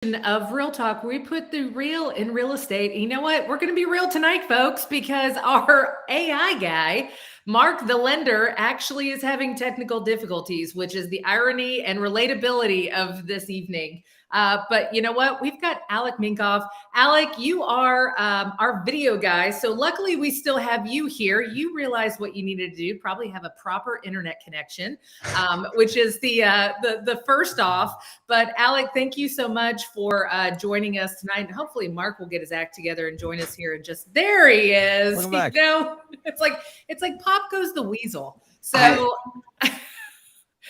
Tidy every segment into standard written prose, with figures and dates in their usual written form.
Of Real Talk, we put the real in real estate. You know what? We're going to be real tonight, folks, because our AI guy, Mark the lender, actually is having technical difficulties, which is the irony and relatability of this evening. But you know what? We've got Alec Minkoff. Alec, you are our video guy. So luckily, we still have you here. You realized what you needed to do, probably have a proper internet connection, which is the first off. But Alec, thank you so much for joining us tonight. And hopefully Mark will get his act together and join us here. And just there he is. Welcome back. You know, it's like Pop Goes the Weasel. So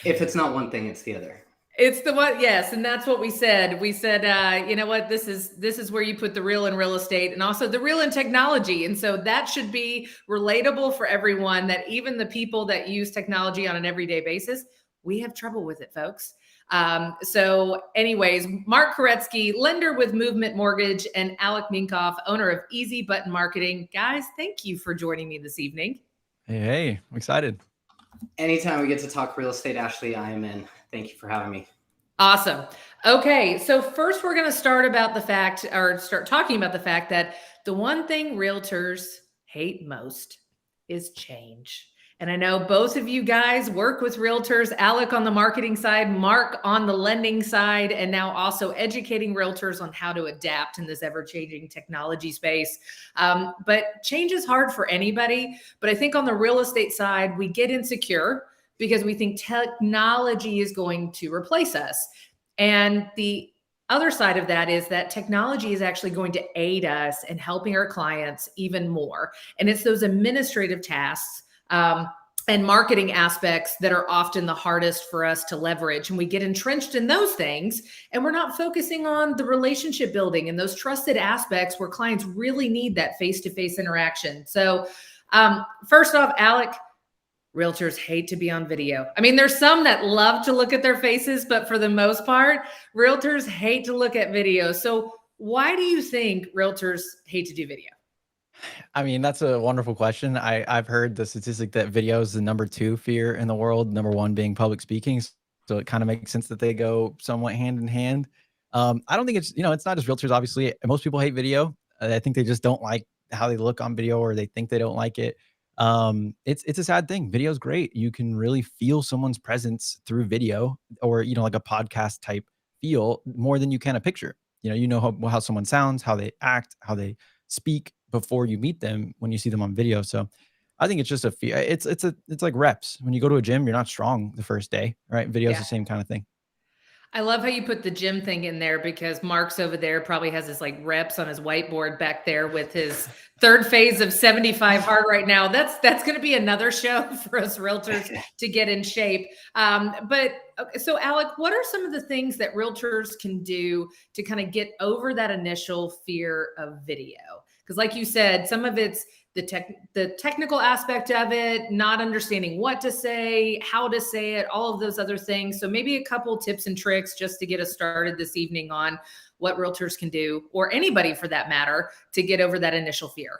if it's not one thing, it's the other. It's the one, yes, and that's what we said. We said, you know what, this is where you put the real in real estate and also the real in technology. And so that should be relatable for everyone, that even the people that use technology on an everyday basis, we have trouble with it, folks. So anyways, Mark Karetskiy, lender with Movement Mortgage, and Alec Minkoff, owner of Easy Button Marketing. Guys, thank you for joining me this evening. Hey, I'm excited. Anytime we get to talk real estate, Ashley, I am in. Thank you for having me. Awesome. Okay. So first we're going to start talking about the fact that the one thing realtors hate most is change. And I know both of you guys work with realtors, Alec on the marketing side, Mark on the lending side, and now also educating realtors on how to adapt in this ever-changing technology space. But change is hard for anybody. But I think on the real estate side, we get insecure because we think technology is going to replace us. And the other side of that is that technology is actually going to aid us in helping our clients even more. And it's those administrative tasks and marketing aspects that are often the hardest for us to leverage. And we get entrenched in those things, and we're not focusing on the relationship building and those trusted aspects where clients really need that face-to-face interaction. So first off, Alec, realtors hate to be on video. I mean, there's some that love to look at their faces, but for the most part, realtors hate to look at video. So why do you think realtors hate to do video? I mean, that's a wonderful question. I've heard the statistic that video is the #2 fear in the world, #1 being public speaking. So it kind of makes sense that they go somewhat hand in hand. I don't think it's not just realtors. Obviously, most people hate video. I think they just don't like how they look on video, or they think they don't like it. It's a sad thing. Video is great. You can really feel someone's presence through video, or like a podcast type feel, more than you can a picture. You know how someone sounds, how they act, how they speak before you meet them when you see them on video. So I think it's just a fear. It's like reps. When you go to a gym, you're not strong the first day, right? Video's the same kind of thing. I love how you put the gym thing in there, because Mark's over there probably has his like reps on his whiteboard back there with his third phase of 75 hard right now. That's going to be another show for us realtors to get in shape. So Alec, what are some of the things that realtors can do to kind of get over that initial fear of video? Because like you said, some of it's the technical aspect of it, not understanding what to say, how to say it, all of those other things. So maybe a couple tips and tricks just to get us started this evening on what realtors can do, or anybody for that matter, to get over that initial fear.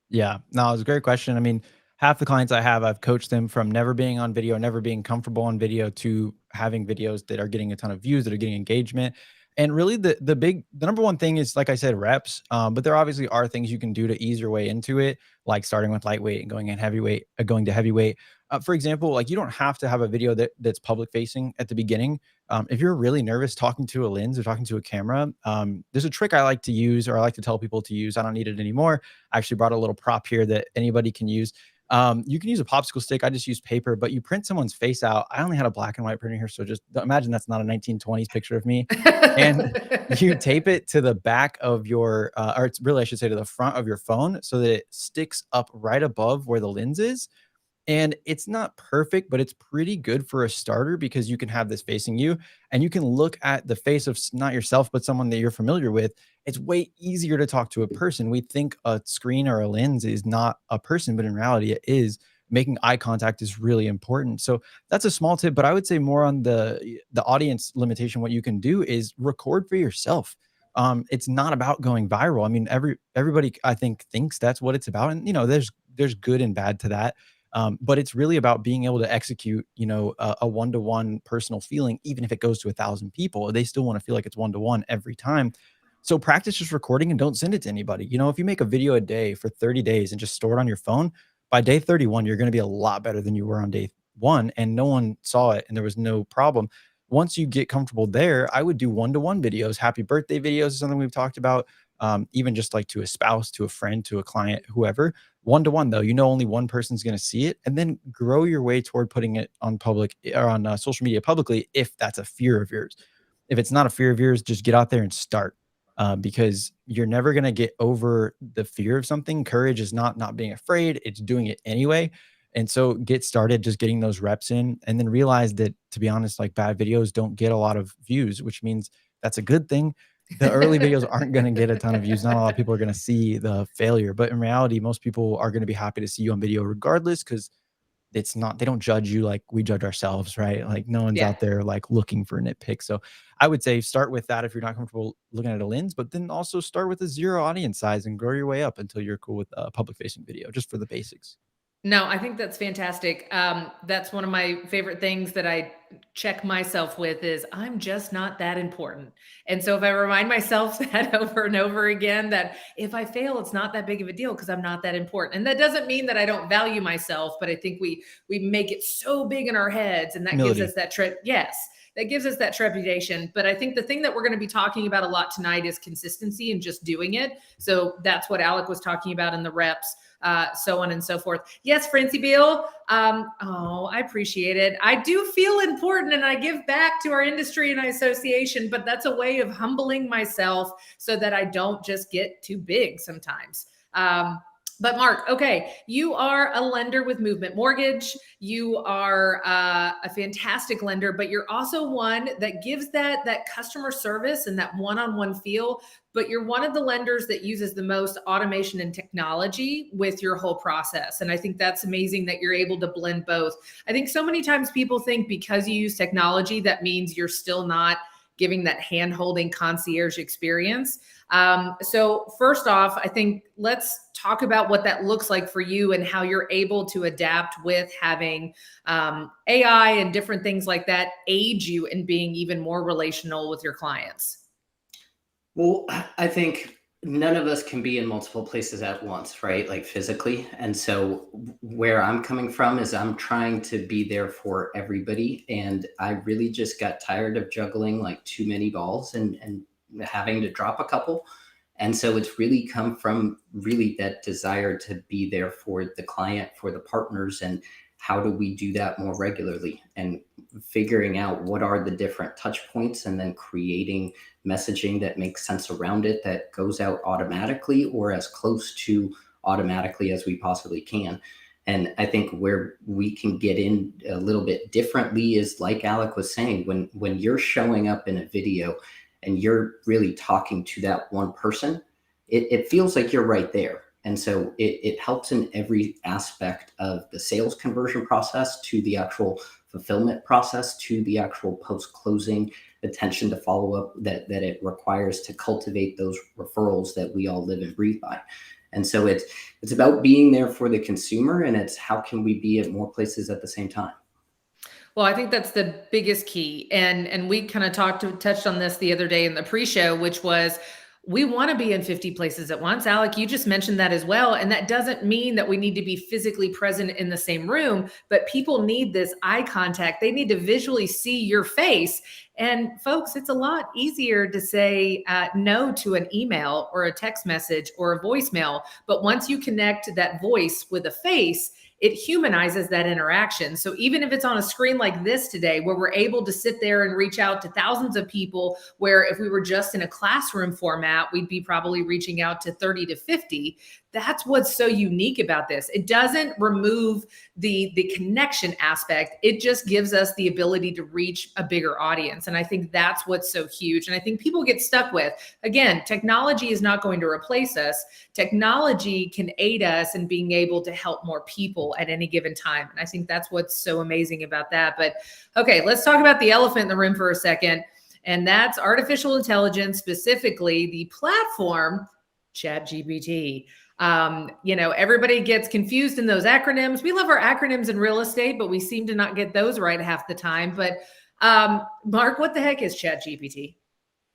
Yeah, no, it's a great question. I mean, half the clients I have, I've coached them from never being on video, never being comfortable on video, to having videos that are getting a ton of views, that are getting engagement. And really the number one thing is, like I said, reps. But there obviously are things you can do to ease your way into it, like starting with lightweight and going to heavyweight. For example, like, you don't have to have a video that's public facing at the beginning. If you're really nervous talking to a lens or talking to a camera, there's a trick I like to use, or I like to tell people to use. I don't need it anymore. I actually brought a little prop here that anybody can use. You can use a popsicle stick. I just use paper, but you print someone's face out. I only had a black and white printer here, so just imagine that's not a 1920s picture of me. And you tape it to the back of your, or it's really, I should say, to the front of your phone, so that it sticks up right above where the lens is. And it's not perfect, but it's pretty good for a starter, because you can have this facing you and you can look at the face of not yourself, but someone that you're familiar with. It's way easier to talk to a person. We think a screen or a lens is not a person, but in reality it is. Making eye contact is really important. So that's a small tip, but I would say more on the audience limitation. What you can do is record for yourself. It's not about going viral. I mean, everybody, I think, thinks that's what it's about. And, there's good and bad to that. But it's really about being able to execute, a one-to-one personal feeling. Even if it goes to 1,000 people, they still want to feel like it's one-to-one every time. So practice just recording and don't send it to anybody. If you make a video a day for 30 days and just store it on your phone, by day 31, you're going to be a lot better than you were on day one, and no one saw it and there was no problem. Once you get comfortable there, I would do one-to-one videos. Happy birthday videos is something we've talked about. Even just like to a spouse, to a friend, to a client, whoever. One-to-one though, only one person's going to see it, and then grow your way toward putting it on public or on social media publicly if that's a fear of yours. If it's not a fear of yours, just get out there and start, because you're never going to get over the fear of something. Courage is not being afraid, it's doing it anyway. And so get started just getting those reps in, and then realize that, to be honest, like, bad videos don't get a lot of views, which means that's a good thing. The early videos aren't going to get a ton of views. Not a lot of people are going to see the failure, but in reality, most people are going to be happy to see you on video regardless, because they don't judge you like we judge ourselves, right? Like, no one's Yeah. out there like looking for nitpicks. So I would say start with that if you're not comfortable looking at a lens, but then also start with a 0 audience size and grow your way up until you're cool with public facing video, just for the basics. No, I think that's fantastic. That's one of my favorite things that I check myself with is I'm just not that important. And so if I remind myself that over and over again, that if I fail, it's not that big of a deal because I'm not that important. And that doesn't mean that I don't value myself, but I think we make it so big in our heads, and that Humility. gives us that yes, that gives us that trepidation. But I think the thing that we're going to be talking about a lot tonight is consistency and just doing it. So that's what Alec was talking about in the reps. So on and so forth. Yes, Francie Beal. I appreciate it. I do feel important and I give back to our industry and our association, but that's a way of humbling myself so that I don't just get too big sometimes. But Mark, okay, you are a lender with Movement Mortgage. You are a fantastic lender, but you're also one that gives that customer service and that one-on-one feel. But you're one of the lenders that uses the most automation and technology with your whole process. And I think that's amazing that you're able to blend both. I think so many times people think because you use technology, that means you're still not giving that hand-holding concierge experience. So first off, I think let's talk about what that looks like for you and how you're able to adapt with having AI and different things like that aid you in being even more relational with your clients. Well, I think none of us can be in multiple places at once, right? Like physically. And so where I'm coming from is I'm trying to be there for everybody. And I really just got tired of juggling like too many balls and having to drop a couple. And so it's really come from really that desire to be there for the client, for the partners, and how do we do that more regularly, and figuring out what are the different touch points, and then creating messaging that makes sense around it, that goes out automatically or as close to automatically as we possibly can. And I think where we can get in a little bit differently is, like Alec was saying, when you're showing up in a video and you're really talking to that one person, it feels like you're right there. And so it helps in every aspect of the sales conversion process, to the actual fulfillment process, to the actual post-closing attention to follow up that it requires to cultivate those referrals that we all live and breathe by. And so it's about being there for the consumer, and it's how can we be at more places at the same time. Well, I think that's the biggest key. And we kind of touched on this the other day in the pre-show, which was we want to be in 50 places at once. Alec, you just mentioned that as well. And that doesn't mean that we need to be physically present in the same room, but people need this eye contact. They need to visually see your face. And folks, it's a lot easier to say no to an email or a text message or a voicemail. But once you connect that voice with a face, it humanizes that interaction. So even if it's on a screen like this today, where we're able to sit there and reach out to thousands of people, where if we were just in a classroom format, we'd be probably reaching out to 30 to 50. That's what's so unique about this. It doesn't remove the connection aspect. It just gives us the ability to reach a bigger audience. And I think that's what's so huge. And I think people get stuck with, again, technology is not going to replace us. Technology can aid us in being able to help more people at any given time. And I think that's what's so amazing about that. But okay, let's talk about the elephant in the room for a second. And that's artificial intelligence, specifically the platform ChatGPT. Everybody gets confused in those acronyms. We love our acronyms in real estate, but we seem to not get those right half the time. But Mark, what the heck is ChatGPT?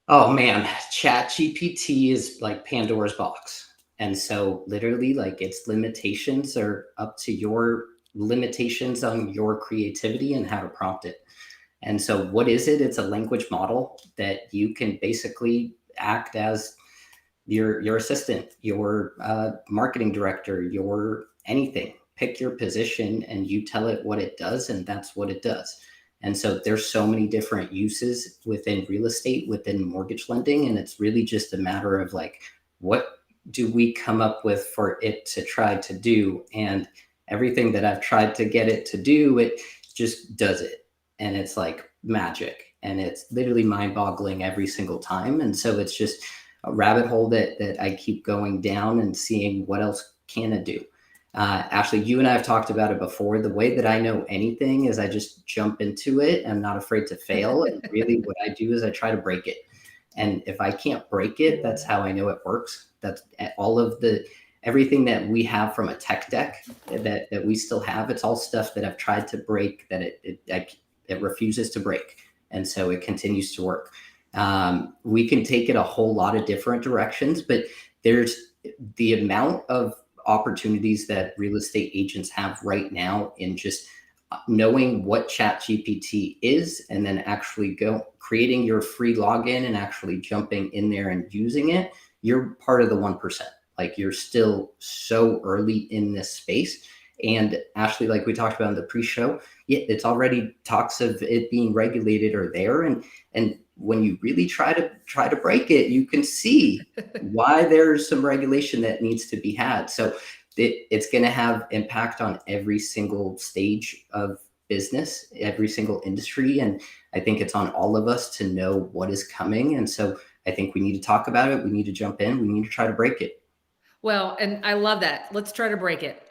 Oh man, ChatGPT is like Pandora's box. And so literally like its limitations are up to your limitations on your creativity and how to prompt it. And so what is it? It's a language model that you can basically act as your assistant, your marketing director, your anything. Pick your position and you tell it what it does, and that's what it does. And so there's so many different uses within real estate, within mortgage lending, and it's really just a matter of like, what do we come up with for it to try to do? And everything that I've tried to get it to do, it just does it. And it's like magic, and it's literally mind-boggling every single time. And so it's just a rabbit hole that I keep going down and seeing what else can it do. Ashley, you and I have talked about it before. The way that I know anything is I just jump into it. I'm not afraid to fail. And really what I do is I try to break it. And if I can't break it, that's how I know it works. That's all of everything that we have from a tech deck that we still have. It's all stuff that I've tried to break that it refuses to break. And so it continues to work. We can take it a whole lot of different directions, but there's the amount of opportunities that real estate agents have right now in just knowing what ChatGPT is, and then actually creating your free login and actually jumping in there and using it. You're part of the 1%. Like, you're still so early in this space. And Ashley, like we talked about in the pre-show, it's already talks of it being regulated or there. And when you really try to break it, you can see why there's some regulation that needs to be had. So it's going to have impact on every single stage of business, every single industry. And I think it's on all of us to know what is coming. And so I think we need to talk about it. We need to jump in. We need to try to break it. Well, and I love that. Let's try to break it.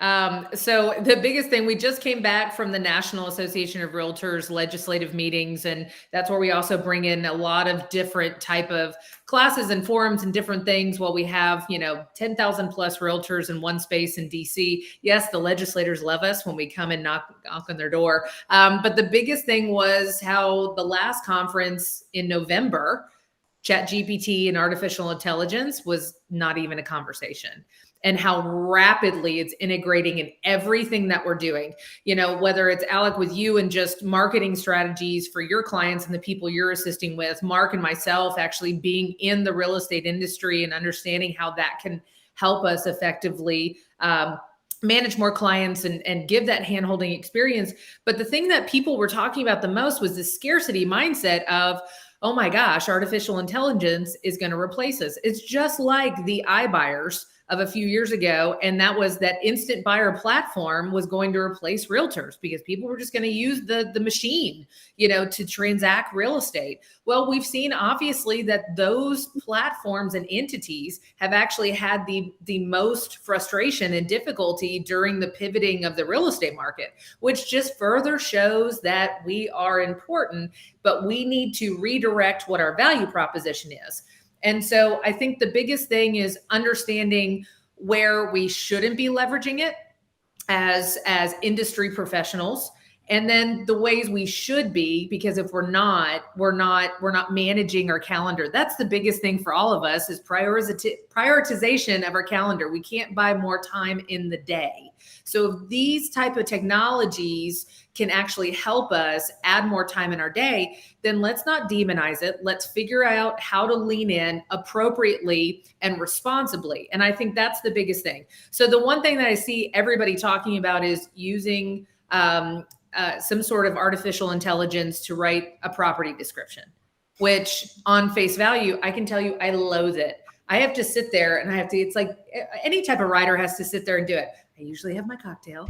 So the biggest thing, we just came back from the National Association of Realtors legislative meetings, and that's where we also bring in a lot of different type of classes and forums and different things. While we have, 10,000 plus realtors in one space in DC. Yes, the legislators love us when we come and knock on their door. But the biggest thing was how the last conference in November, ChatGPT and artificial intelligence was not even a conversation, and how rapidly it's integrating in everything that we're doing. Whether it's Alec with you and just marketing strategies for your clients and the people you're assisting with, Mark and myself actually being in the real estate industry and understanding how that can help us effectively manage more clients and give that hand-holding experience. But the thing that people were talking about the most was the scarcity mindset of, oh my gosh, artificial intelligence is going to replace us. It's just like the iBuyers of a few years ago. And that was that instant buyer platform was going to replace realtors because people were just going to use the machine, to transact real estate. Well, we've seen obviously that those platforms and entities have actually had the most frustration and difficulty during the pivoting of the real estate market, which just further shows that we are important, but we need to redirect what our value proposition is. And so I think the biggest thing is understanding where we shouldn't be leveraging it as industry professionals, and then the ways we should be, because if we're not managing our calendar. That's the biggest thing for all of us is prioritization of our calendar. We can't buy more time in the day. So if these type of technologies can actually help us add more time in our day, then let's not demonize it. Let's figure out how to lean in appropriately and responsibly. And I think that's the biggest thing. So the one thing that I see everybody talking about is using some sort of artificial intelligence to write a property description, which on face value, I can tell you, I loathe it. I have to sit there and it's like any type of writer has to sit there and do it. I usually have my cocktail.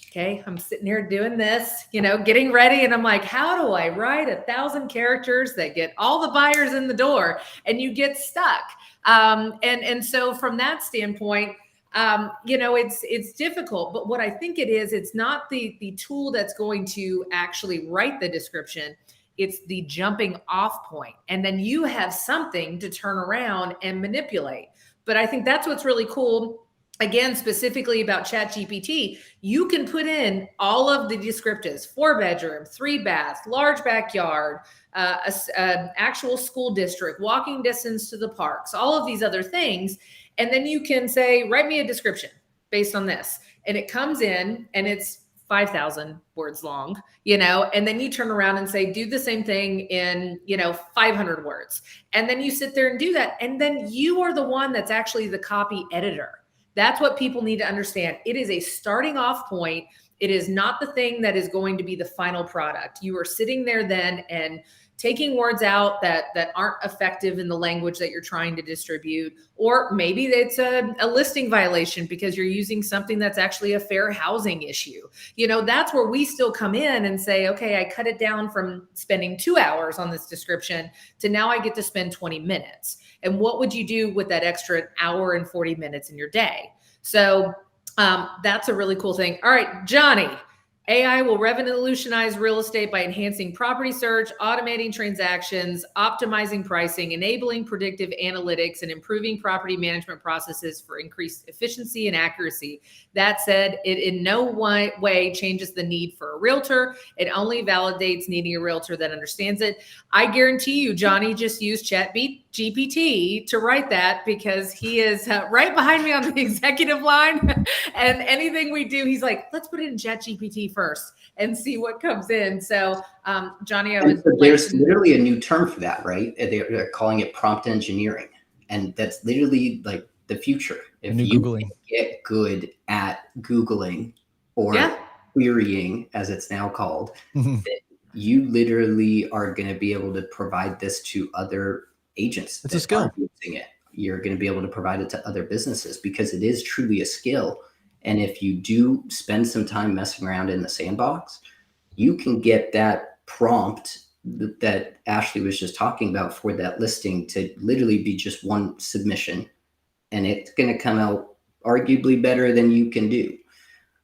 Okay. I'm sitting here doing this, getting ready. And I'm like, how do I write 1,000 characters that get all the buyers in the door? And you get stuck. And so from that standpoint, it's difficult, but what I think it is, it's not the tool that's going to actually write the description. It's the jumping off point. And then you have something to turn around and manipulate. But I think that's what's really cool again, specifically about ChatGPT, you can put in all of the descriptives: 4-bedroom, 3-bath, large backyard, actual school district, walking distance to the parks, all of these other things. And then you can say, write me a description based on this. And it comes in and it's 5,000 words long, and then you turn around and say, do the same thing in, 500 words. And then you sit there and do that. And then you are the one that's actually the copy editor. That's what people need to understand. It is a starting off point. It is not the thing that is going to be the final product. You are sitting there then and taking words out that aren't effective in the language that you're trying to distribute, or maybe it's a listing violation because you're using something that's actually a fair housing issue. That's where we still come in and say, okay, I cut it down from spending 2 hours on this description to now I get to spend 20 minutes. And what would you do with that extra hour and 40 minutes in your day? So that's a really cool thing. All right, Johnny. AI will revolutionize real estate by enhancing property search, automating transactions, optimizing pricing, enabling predictive analytics, and improving property management processes for increased efficiency and accuracy. That said, it in no way changes the need for a realtor. It only validates needing a realtor that understands it. I guarantee you, Johnny just used ChatGPT to write that because he is right behind me on the executive line. And anything we do, he's like, let's put it in ChatGPT first and see what comes in. So, Johnny, there's literally a new term for that, right? They're calling it prompt engineering. And that's literally like the future. If you Googling. Get good at Googling or querying, as it's now called, you literally are going to be able to provide this to other agents. It's a skill. Using it. You're going to be able to provide it to other businesses because it is truly a skill. And if you do spend some time messing around in the sandbox, you can get that prompt that Ashley was just talking about for that listing to literally be just one submission. And it's going to come out arguably better than you can do.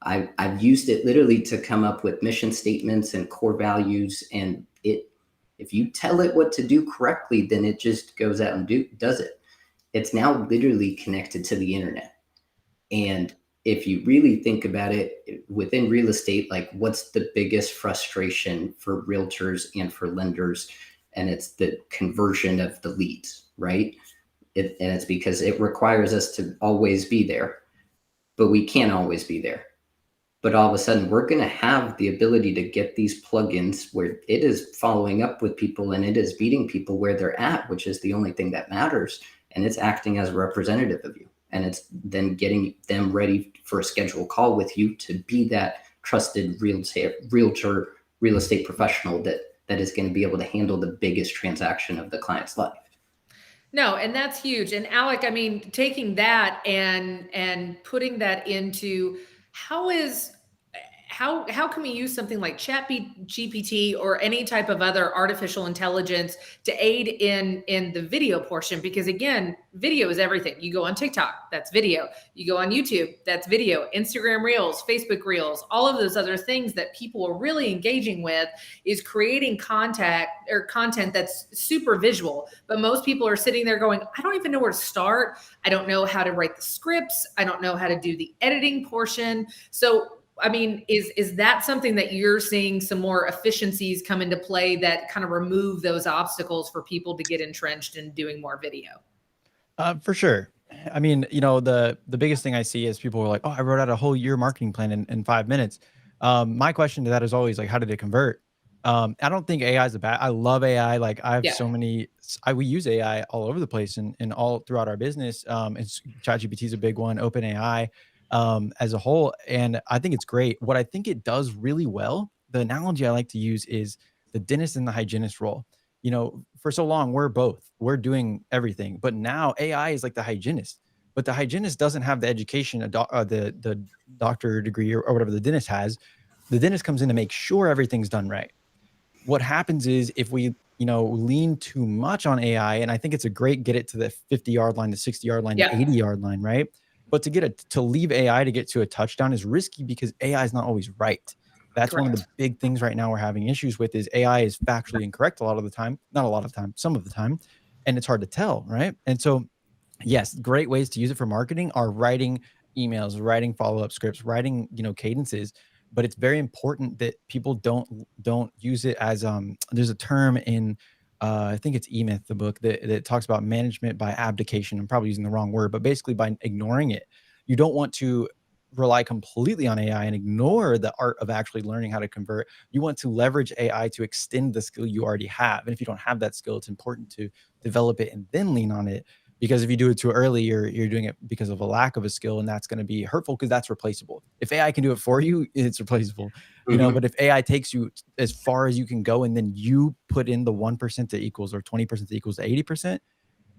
I've used it literally to come up with mission statements and core values. And if you tell it what to do correctly, then it just goes out and does it. It's now literally connected to the internet. And if you really think about it within real estate, like what's the biggest frustration for realtors and for lenders? And it's the conversion of the leads, right? And it's because it requires us to always be there, but we can't always be there. But all of a sudden we're going to have the ability to get these plugins where it is following up with people and it is meeting people where they're at, which is the only thing that matters. And it's acting as a representative of you. And it's then getting them ready for a scheduled call with you to be that trusted realtor, real estate professional that is going to be able to handle the biggest transaction of the client's life. No, and that's huge. And Alec, I mean, taking that and putting that into how can we use something like ChatGPT or any type of other artificial intelligence to aid in the video portion? Because again, video is everything. You go on TikTok, that's video. You go on YouTube, that's video. Instagram Reels, Facebook Reels, all of those other things that people are really engaging with is creating content that's super visual. But most people are sitting there going, I don't even know where to start. I don't know how to write the scripts. I don't know how to do the editing portion. So I mean, is that something that you're seeing some more efficiencies come into play that kind of remove those obstacles for people to get entrenched in doing more video? For sure. I mean, the biggest thing I see is people are like, oh, I wrote out a whole year marketing plan in 5 minutes. My question to that is always like, how did it convert? I don't think AI is I love AI. Like I have so many, we use AI all over the place and all throughout our business. ChatGPT is a big one, OpenAI. As a whole. And I think it's great. What I think it does really well, the analogy I like to use is the dentist and the hygienist role. For so long, we're doing everything, but now AI is like the hygienist, but the hygienist doesn't have the education, the doctor degree or whatever the dentist has. The dentist comes in to make sure everything's done right. What happens is if we, lean too much on AI, and I think it's a great, get it to the 50-yard line, the 60-yard line, the 80-yard line, right? But to leave AI to get to a touchdown is risky because AI is not always right. That's Correct. One of the big things right now we're having issues with is AI is factually incorrect a lot of the time, not a lot of time, some of the time, and it's hard to tell, right? And so, yes, great ways to use it for marketing are writing emails, writing follow-up scripts, writing, cadences. But it's very important that people don't use it as there's a term in I think it's E-Myth, the book that talks about management by abdication. I'm probably using the wrong word, but basically by ignoring it. You don't want to rely completely on AI and ignore the art of actually learning how to convert. You want to leverage AI to extend the skill you already have. And if you don't have that skill, it's important to develop it and then lean on it. Because if you do it too early, you're doing it because of a lack of a skill, and that's going to be hurtful because that's replaceable. If AI can do it for you, it's replaceable. But if AI takes you as far as you can go, and then you put in the 1% that equals, or 20% that equals 80%,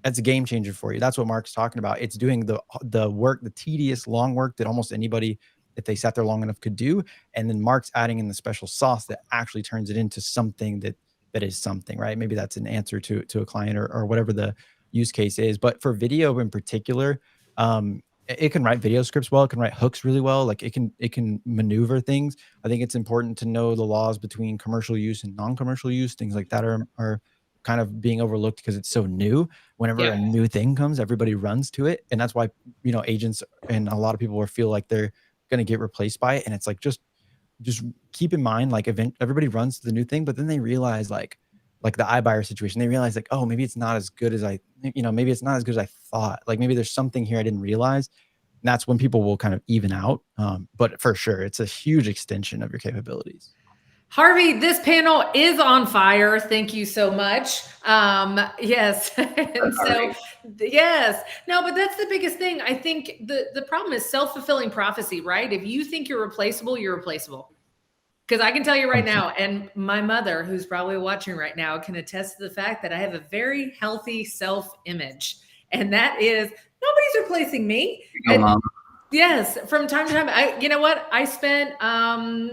that's a game changer for you. That's what Mark's talking about. It's doing the work, the tedious, long work that almost anybody, if they sat there long enough, could do. And then Mark's adding in the special sauce that actually turns it into something that is something, right? Maybe that's an answer to a client, or whatever the use case is. But for video in particular, it can write video scripts well. It can write hooks really well. Like it can maneuver things. I think it's important to know the laws between commercial use and non-commercial use. Things like that are kind of being overlooked because it's so new. Whenever a new thing comes, everybody runs to it. And that's why, agents and a lot of people feel like they're going to get replaced by it. And it's like, just keep in mind, like, everybody runs to the new thing, but then they realize like the iBuyer situation, they realize like, oh, maybe it's not as good as maybe it's not as good as I thought. Like maybe there's something here I didn't realize. And that's when people will kind of even out. But for sure, it's a huge extension of your capabilities. Harvey, this panel is on fire. Thank you so much. Yes. And so, yes. No, but that's the biggest thing. I think the problem is self-fulfilling prophecy, right? If you think you're replaceable, you're replaceable. Because I can tell you right now, and my mother, who's probably watching right now, can attest to the fact that I have a very healthy self-image. And that is, nobody's replacing me. Yes, from time to time. You know what? I spent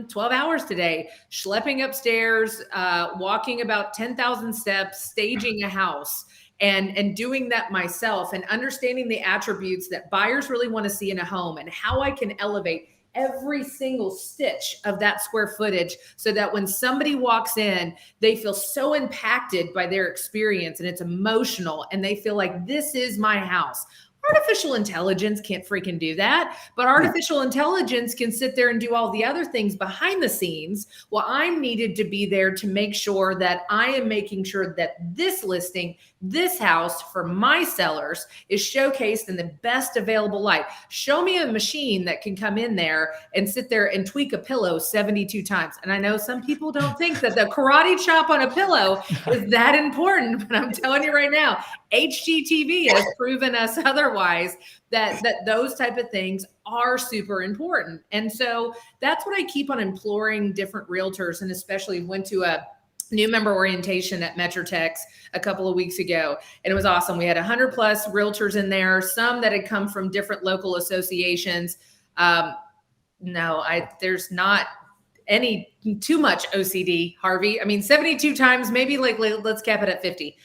12 hours today schlepping upstairs, walking about 10,000 steps, staging a house, and doing that myself, and understanding the attributes that buyers really want to see in a home, and how I can elevate every single stitch of that square footage so that when somebody walks in, they feel so impacted by their experience, and it's emotional, and they feel like this is my house. Artificial intelligence can't freaking do that, but artificial intelligence can sit there and do all the other things behind the scenes. Well, I'm needed to be there to make sure that I am making sure that this listing, this house for my sellers, is showcased in the best available light. Show me a machine that can come in there and sit there and tweak a pillow 72 times. And I know some people don't think that the karate chop on a pillow is that important, but I'm telling you right now, HGTV has proven us otherwise, that those type of things are super important. And so that's what I keep on imploring different realtors, and especially went to a new member orientation at MetroTex a couple of weeks ago. And it was awesome. We had 100 plus realtors in there, some that had come from different local associations. There's not any too much OCD, Harvey. I mean, 72 times, maybe let's cap it at 50.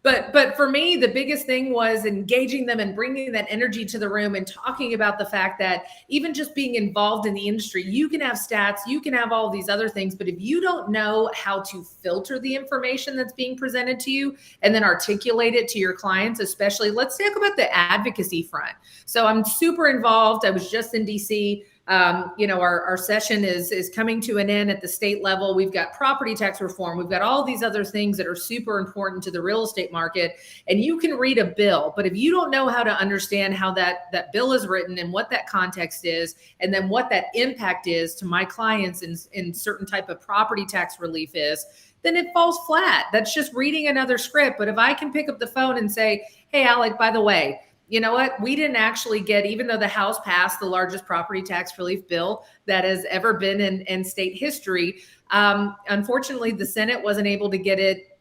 But for me, the biggest thing was engaging them and bringing that energy to the room, and talking about the fact that even just being involved in the industry, you can have stats, you can have all these other things, but if you don't know how to filter the information that's being presented to you and then articulate it to your clients, especially, let's talk about the advocacy front. So I'm super involved. I was just in DC. Our session is coming to an end at the state level. We've got property tax reform. We've got all these other things that are super important to the real estate market. And you can read a bill, but if you don't know how to understand how that bill is written and what that context is, and then what that impact is to my clients in certain type of property tax relief is, then it falls flat. That's just reading another script. But if I can pick up the phone and say, hey, Alec, by the way, you know what? We didn't actually get, even though the House passed the largest property tax relief bill that has ever been in state history, unfortunately, the Senate wasn't able to get it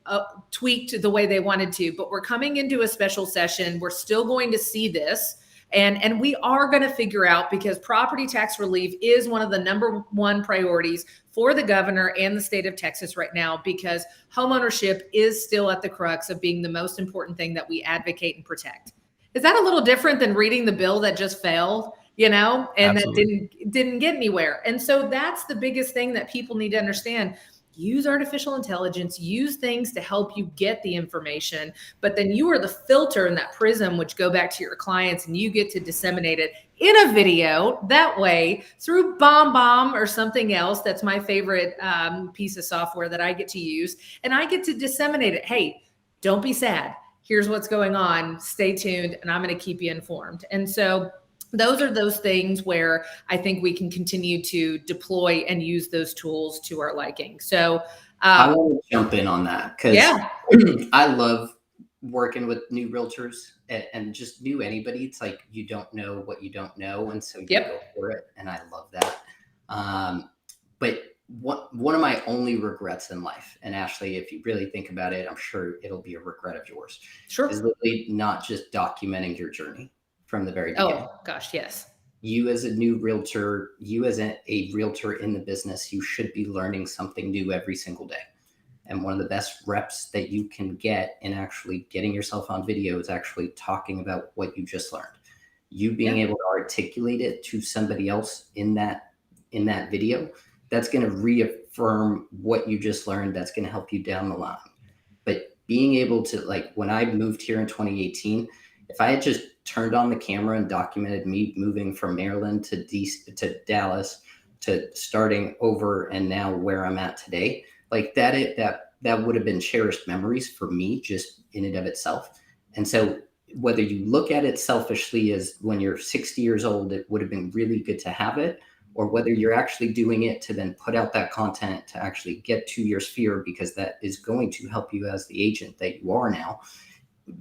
tweaked the way they wanted to. But we're coming into a special session. We're still going to see this. And we are going to figure out, because property tax relief is one of the number one priorities for the governor and the state of Texas right now, because homeownership is still at the crux of being the most important thing that we advocate and protect. Is that a little different than reading the bill that just failed, and Absolutely. that didn't get anywhere? And so that's the biggest thing that people need to understand. use artificial intelligence, use things to help you get the information, but then you are the filter in that prism, which go back to your clients, and you get to disseminate it in a video that way through BombBomb or something else. That's my favorite piece of software that I get to use, and I get to disseminate it. Hey, don't be sad. Here's what's going on. Stay tuned, and I'm going to keep you informed. And so those are those things where I think we can continue to deploy and use those tools to our liking. So I want to jump in on that because yeah, I love working with new realtors and just new anybody. It's like you don't know what you don't know, and so you go for it, and I love that. But one of my only regrets in life, and Ashley, if you really think about it, I'm sure it'll be a regret of yours, is literally not just documenting your journey from the very beginning. Oh gosh, yes. You as a new realtor, you as a realtor in the business, you should be learning something new every single day. And one of the best reps that you can get in actually getting yourself on video is actually talking about what you just learned. You being able to articulate it to somebody else in that video, that's going to reaffirm what you just learned. That's going to help you down the line. But being able to, like, when I moved here in 2018, if I had just turned on the camera and documented me moving from Maryland to Dallas to starting over and now where I'm at today, like that would have been cherished memories for me just in and of itself. And so whether you look at it selfishly as when you're 60 years old, it would have been really good to have it, or whether you're actually doing it to then put out that content to actually get to your sphere, because that is going to help you as the agent that you are now,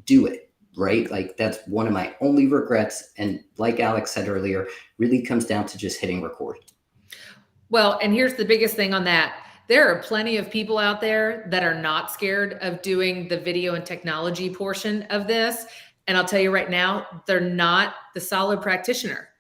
do it. Right? Like that's one of my only regrets. And like Alex said earlier, really comes down to just hitting record. Well, and here's the biggest thing on that. There are plenty of people out there that are not scared of doing the video and technology portion of this. And I'll tell you right now, they're not the solid practitioner,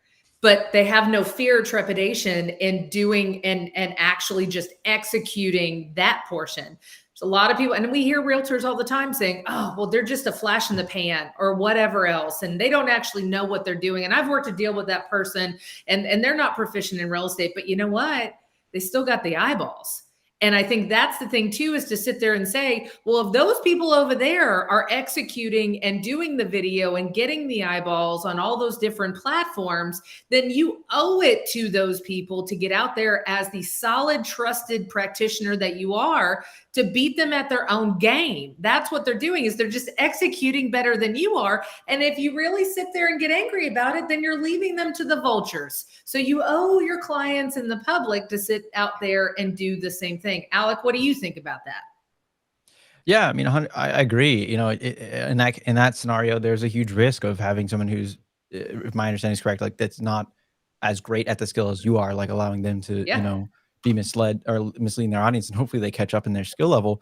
but they have no fear or trepidation in doing and actually just executing that portion. A lot of people, and we hear realtors all the time saying, oh, well, they're just a flash in the pan or whatever else, and they don't actually know what they're doing. And I've worked a deal with that person, and they're not proficient in real estate, but you know what? They still got the eyeballs. And I think that's the thing too, is to sit there and say, well, if those people over there are executing and doing the video and getting the eyeballs on all those different platforms, then you owe it to those people to get out there as the solid, trusted practitioner that you are, to beat them at their own game. That's what they're doing, is they're just executing better than you are. And if you really sit there and get angry about it, then you're leaving them to the vultures. So you owe your clients and the public to sit out there and do the same thing. Alec, what do you think about that? Yeah, I mean, I agree. You know, in that scenario, there's a huge risk of having someone who's, if my understanding is correct, like that's not as great at the skill as you are, like allowing them to, you know, be misled or misleading their audience, and hopefully they catch up in their skill level.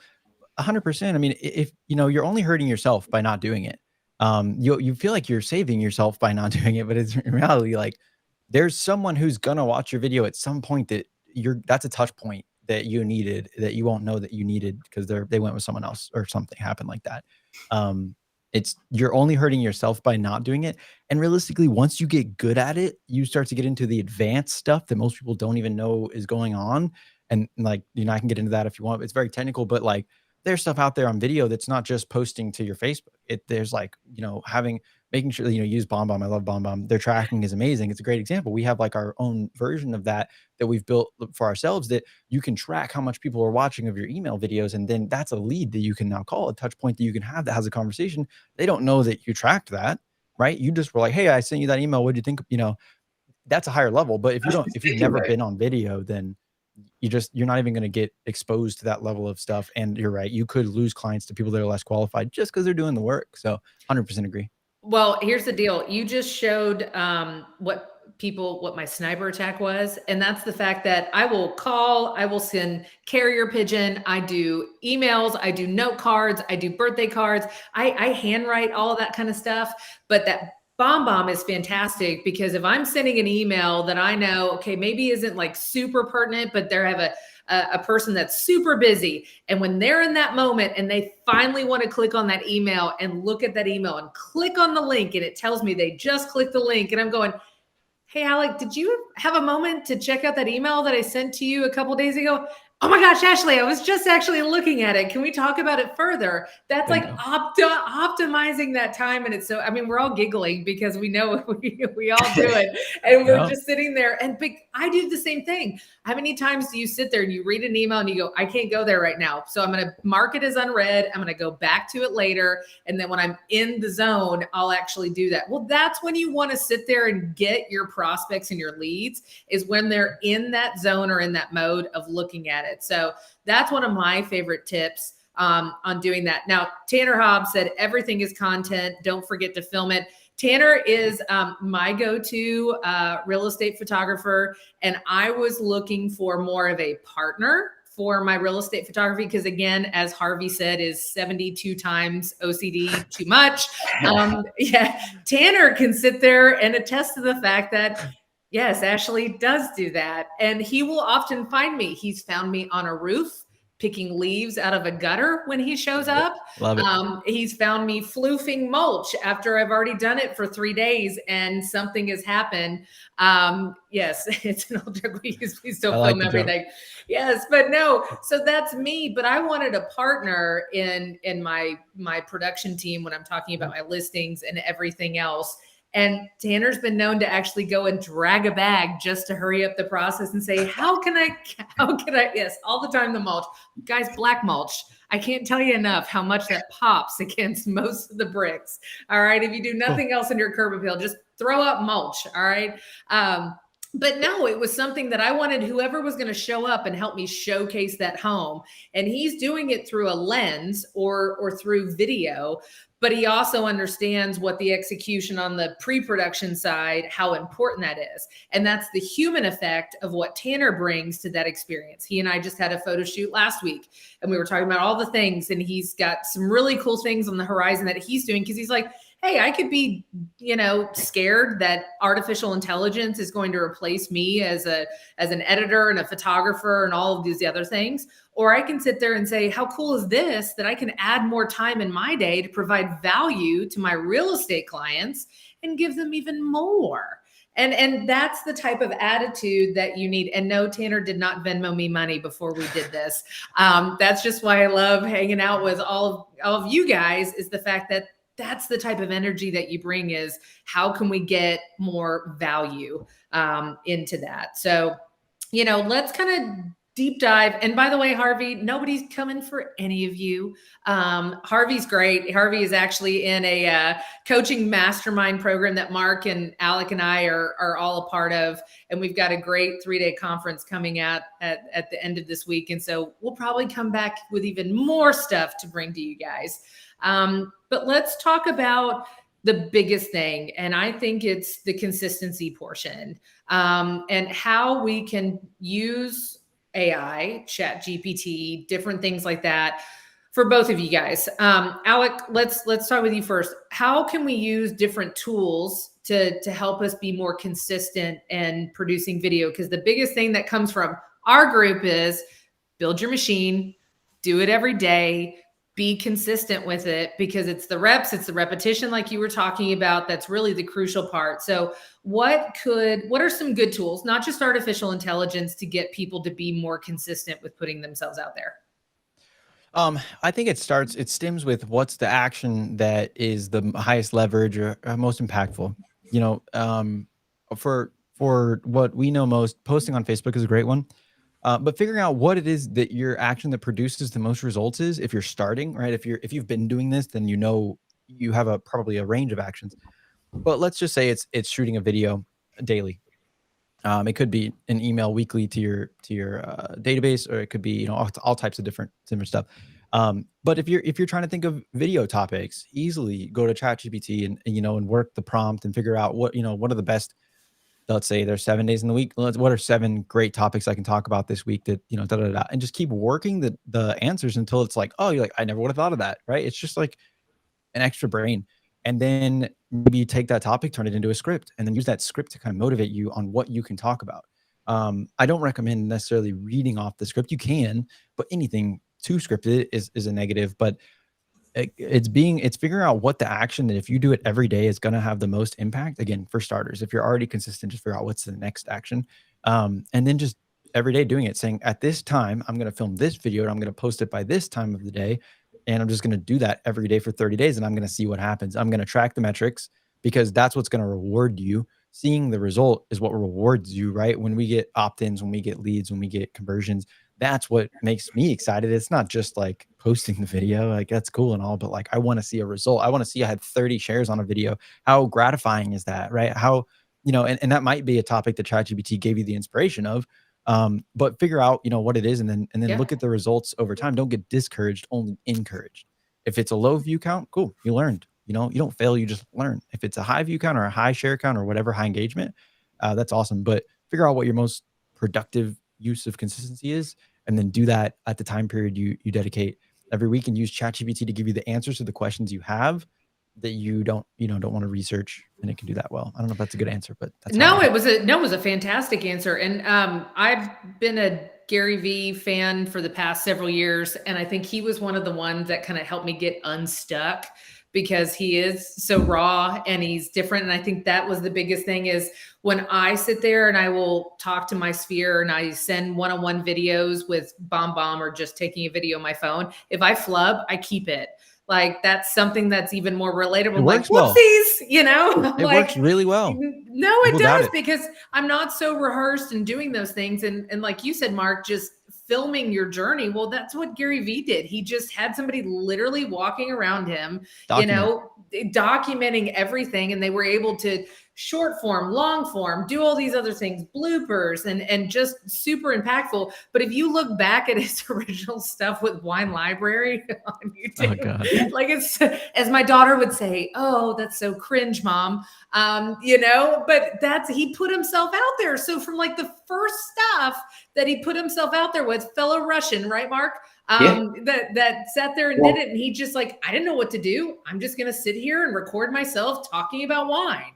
100%. I mean, if you know, you're only hurting yourself by not doing it. You feel like you're saving yourself by not doing it, but it's in reality, like there's someone who's gonna watch your video at some point that that's a touch point that you needed, that you won't know that you needed because they went with someone else or something happened like that. You're only hurting yourself by not doing it. And realistically, once you get good at it, you start to get into the advanced stuff that most people don't even know is going on. And like, you know, I can get into that if you want. It's very technical, but like there's stuff out there on video that's not just posting to your Facebook. There's like, you know, making sure that, you know, use BombBomb. I love BombBomb. Their tracking is amazing. It's a great example. We have like our own version of that we've built for ourselves, that you can track how much people are watching of your email videos. And then that's a lead that you can now call, a touch point that you can have that has a conversation. They don't know that you tracked that, right? You just were like, hey, I sent you that email. What do you think? You know, that's a higher level. But if you've never been on video, then you're not even going to get exposed to that level of stuff. And you're right. You could lose clients to people that are less qualified just because they're doing the work. So 100% agree. Well, here's the deal. You just showed what my sniper attack was. And that's the fact that I will call, I will send carrier pigeon. I do emails. I do note cards. I do birthday cards. I handwrite all of that kind of stuff. But that BombBomb is fantastic, because if I'm sending an email that I know, okay, maybe isn't like super pertinent, but they have a person that's super busy, and when they're in that moment and they finally want to click on that email and look at that email and click on the link, and it tells me they just clicked the link, and I'm going, hey, Alec, did you have a moment to check out that email that I sent to you a couple of days ago? Oh my gosh, Ashley, I was just actually looking at it. Can we talk about it further? That's like Bingo. optimizing that time. And it's so, I mean, we're all giggling because we know we all do it. And we're Yeah. just sitting there. And I do the same thing. How many times do you sit there and you read an email and you go, I can't go there right now. So I'm going to mark it as unread. I'm going to go back to it later. And then when I'm in the zone, I'll actually do that. Well, that's when you want to sit there and get your prospects and your leads, is when they're in that zone or in that mode of looking at it. So that's one of my favorite tips on doing that. Now, Tanner Hobbs said, everything is content. Don't forget to film it. Tanner is my go-to real estate photographer. And I was looking for more of a partner for my real estate photography, because again, as Harvey said, is 72 times OCD too much. Yeah, Tanner can sit there and attest to the fact that yes, Ashley does do that. And he will often find me. He's found me on a roof picking leaves out of a gutter when he shows up. Love it. He's found me floofing mulch after I've already done it for 3 days and something has happened. Yes, it's an old joke. We still I like film the joke. everything. Yes, but no. So that's me. But I wanted a partner in my production team when I'm talking about my listings and everything else. And Tanner's been known to actually go and drag a bag just to hurry up the process and say, how can I, yes, all the time, the mulch. Guys, black mulch. I can't tell you enough how much that pops against most of the bricks. All right. If you do nothing else in your curb appeal, just throw up mulch. All right. But no, it was something that I wanted whoever was going to show up and help me showcase that home. And he's doing it through a lens or through video, but he also understands what the execution on the pre-production side, how important that is. And that's the human effect of what Tanner brings to that experience. He and I just had a photo shoot last week and we were talking about all the things, and he's got some really cool things on the horizon that he's doing, because he's like, hey, I could be, scared that artificial intelligence is going to replace me as an editor and a photographer and all of these other things. Or I can sit there and say, how cool is this, that I can add more time in my day to provide value to my real estate clients and give them even more. And that's the type of attitude that you need. And no, Tanner did not Venmo me money before we did this. That's just why I love hanging out with all of you guys, is the fact that that's the type of energy that you bring, is how can we get more value into that? So, let's kind of deep dive. And by the way, Harvey, nobody's coming for any of you. Harvey's great. Harvey is actually in a coaching mastermind program that Mark and Alec and I are all a part of. And we've got a great 3-day conference coming out at the end of this week. And so we'll probably come back with even more stuff to bring to you guys. But let's talk about the biggest thing. And I think it's the consistency portion, and how we can use AI, Chat GPT, different things like that for both of you guys. Alec, let's start with you first. How can we use different tools to help us be more consistent in producing video? Because the biggest thing that comes from our group is build your machine, do it every day, be consistent with it, because it's the reps, it's the repetition, like you were talking about, that's really the crucial part. So what are some good tools, not just artificial intelligence, to get people to be more consistent with putting themselves out there? I think it stems with what's the action that is the highest leverage or most impactful. For what we know most, posting on Facebook is a great one. But figuring out what it is that your action that produces the most results is, if you're starting, right? If you've been doing this, then you have probably a range of actions. But let's just say it's shooting a video daily. It could be an email weekly to your database, or it could be all types of different stuff. But if you're trying to think of video topics, easily go to ChatGPT and work the prompt and figure out what are the best. Let's say there's 7 days in the week. What are 7 great topics I can talk about this week that, and just keep working the answers until it's like, oh, you're like, I never would have thought of that. Right. It's just like an extra brain. And then maybe you take that topic, turn it into a script, and then use that script to kind of motivate you on what you can talk about. I don't recommend necessarily reading off the script. You can, but anything too scripted is a negative. But it's figuring out what the action that, if you do it every day, is going to have the most impact. Again, for starters, if you're already consistent, just figure out what's the next action. And then just every day doing it, saying at this time, I'm going to film this video and I'm going to post it by this time of the day. And I'm just going to do that every day for 30 days. And I'm going to see what happens. I'm going to track the metrics because that's what's going to reward you. Seeing the result is what rewards you, right? When we get opt-ins, when we get leads, when we get conversions, that's what makes me excited. It's not just like posting the video, like that's cool and all, but like I want to see a result. I want to see I had 30 shares on a video. How gratifying is that, right? How, and that might be a topic that ChatGPT gave you the inspiration of. But figure out, what it is and then look at the results over time. Don't get discouraged, only encouraged. If it's a low view count, cool, you learned. You don't fail, you just learn. If it's a high view count or a high share count or whatever, high engagement, that's awesome. But figure out what your most productive use of consistency is, and then do that at the time period you dedicate every week, and use ChatGPT to give you the answers to the questions you have that you don't want to research, and it can do that well. I don't know if that's a good answer, but that's it was a fantastic answer. And I've been a Gary Vee fan for the past several years, and I think he was one of the ones that kind of helped me get unstuck, because he is so raw and he's different. And I think that was the biggest thing, is when I sit there and I will talk to my sphere and I send one-on-one videos with BombBomb or just taking a video on my phone, if I flub, I keep it. Like, that's something that's even more relatable. It like, works well. whoopsies, It works really well. No, it People doubt does, it. because I'm not so rehearsed in doing those things. And like you said, Mark, just filming your journey. Well, that's what Gary Vee did. He just had somebody literally walking around him, documenting everything. And they were able to short form, long form, do all these other things, bloopers, and just super impactful. But if you look back at his original stuff with Wine Library on YouTube, like, it's, as my daughter would say, oh, that's so cringe, Mom. But he put himself out there. So from like the first stuff that he put himself out there with, fellow Russian, right, Mark? That sat there and did it. And he just like, I didn't know what to do. I'm just going to sit here and record myself talking about wine.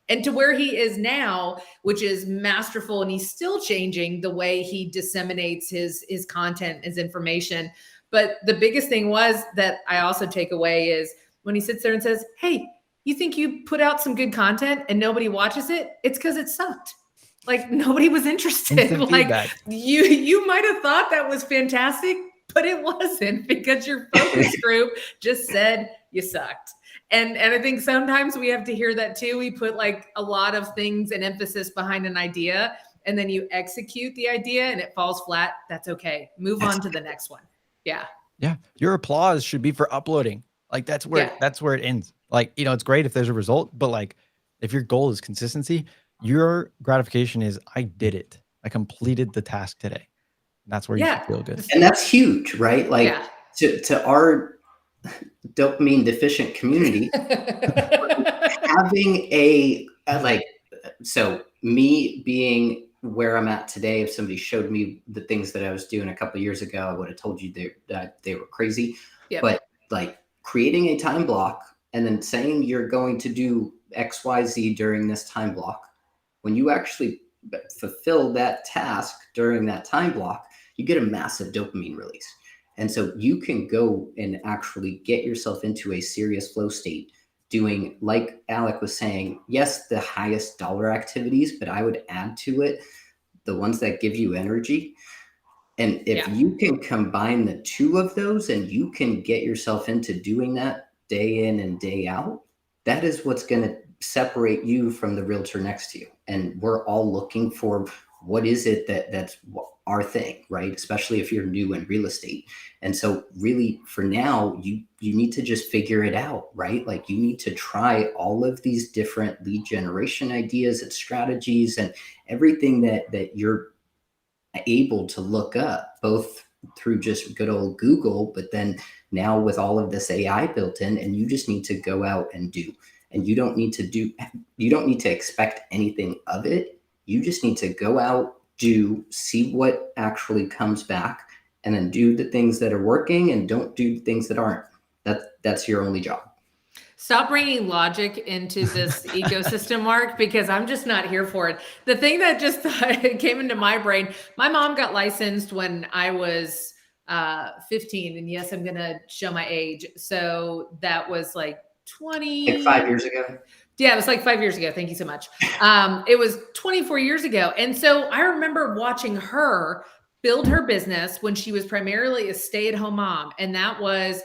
And to where he is now, which is masterful, and he's still changing the way he disseminates his content, his information. But the biggest thing was that I also take away is when he sits there and says, hey, you think you put out some good content and nobody watches it? It's because it sucked. Like, nobody was interested. Instant like feedback. you might have thought that was fantastic, but it wasn't, because your focus group just said you sucked. And I think sometimes we have to hear that too. We put like a lot of things and emphasis behind an idea, and then you execute the idea and it falls flat. That's okay. Move on to the next one. Yeah. Yeah. Your applause should be for uploading. Like, that's where it ends. Like, it's great if there's a result, but like, if your goal is consistency, your gratification is, I did it. I completed the task today. That's where you should feel good. And that's huge, right? Like, to our dopamine deficient community, having so me being where I'm at today, if somebody showed me the things that I was doing a couple of years ago, I would have told you that they were crazy. But like, creating a time block and then saying you're going to do XYZ during this time block, when you actually fulfill that task during that time block, you get a massive dopamine release. And so you can go and actually get yourself into a serious flow state doing, like Alec was saying, yes, the highest dollar activities, but I would add to it the ones that give you energy. And if you can combine the two of those and you can get yourself into doing that day in and day out, that is what's going to separate you from the realtor next to you. And we're all looking for, what is it that's our thing, right? Especially if you're new in real estate. And so really, for now, you need to just figure it out, right? Like, you need to try all of these different lead generation ideas and strategies and everything that you're able to look up, both through just good old Google, but then now with all of this AI built in, and you just need to go out and do. And you don't need to expect anything of it. You just need to go out, do, see what actually comes back, and then do the things that are working and don't do the things that aren't. That's your only job. Stop bringing logic into this ecosystem, Mark, because I'm just not here for it. The thing that just came into my brain, my mom got licensed when I was 15. And yes, I'm going to show my age. So that was like 5 years ago. Yeah, it was like 5 years ago. Thank you so much. It was 24 years ago. And so I remember watching her build her business when she was primarily a stay-at-home mom. And that was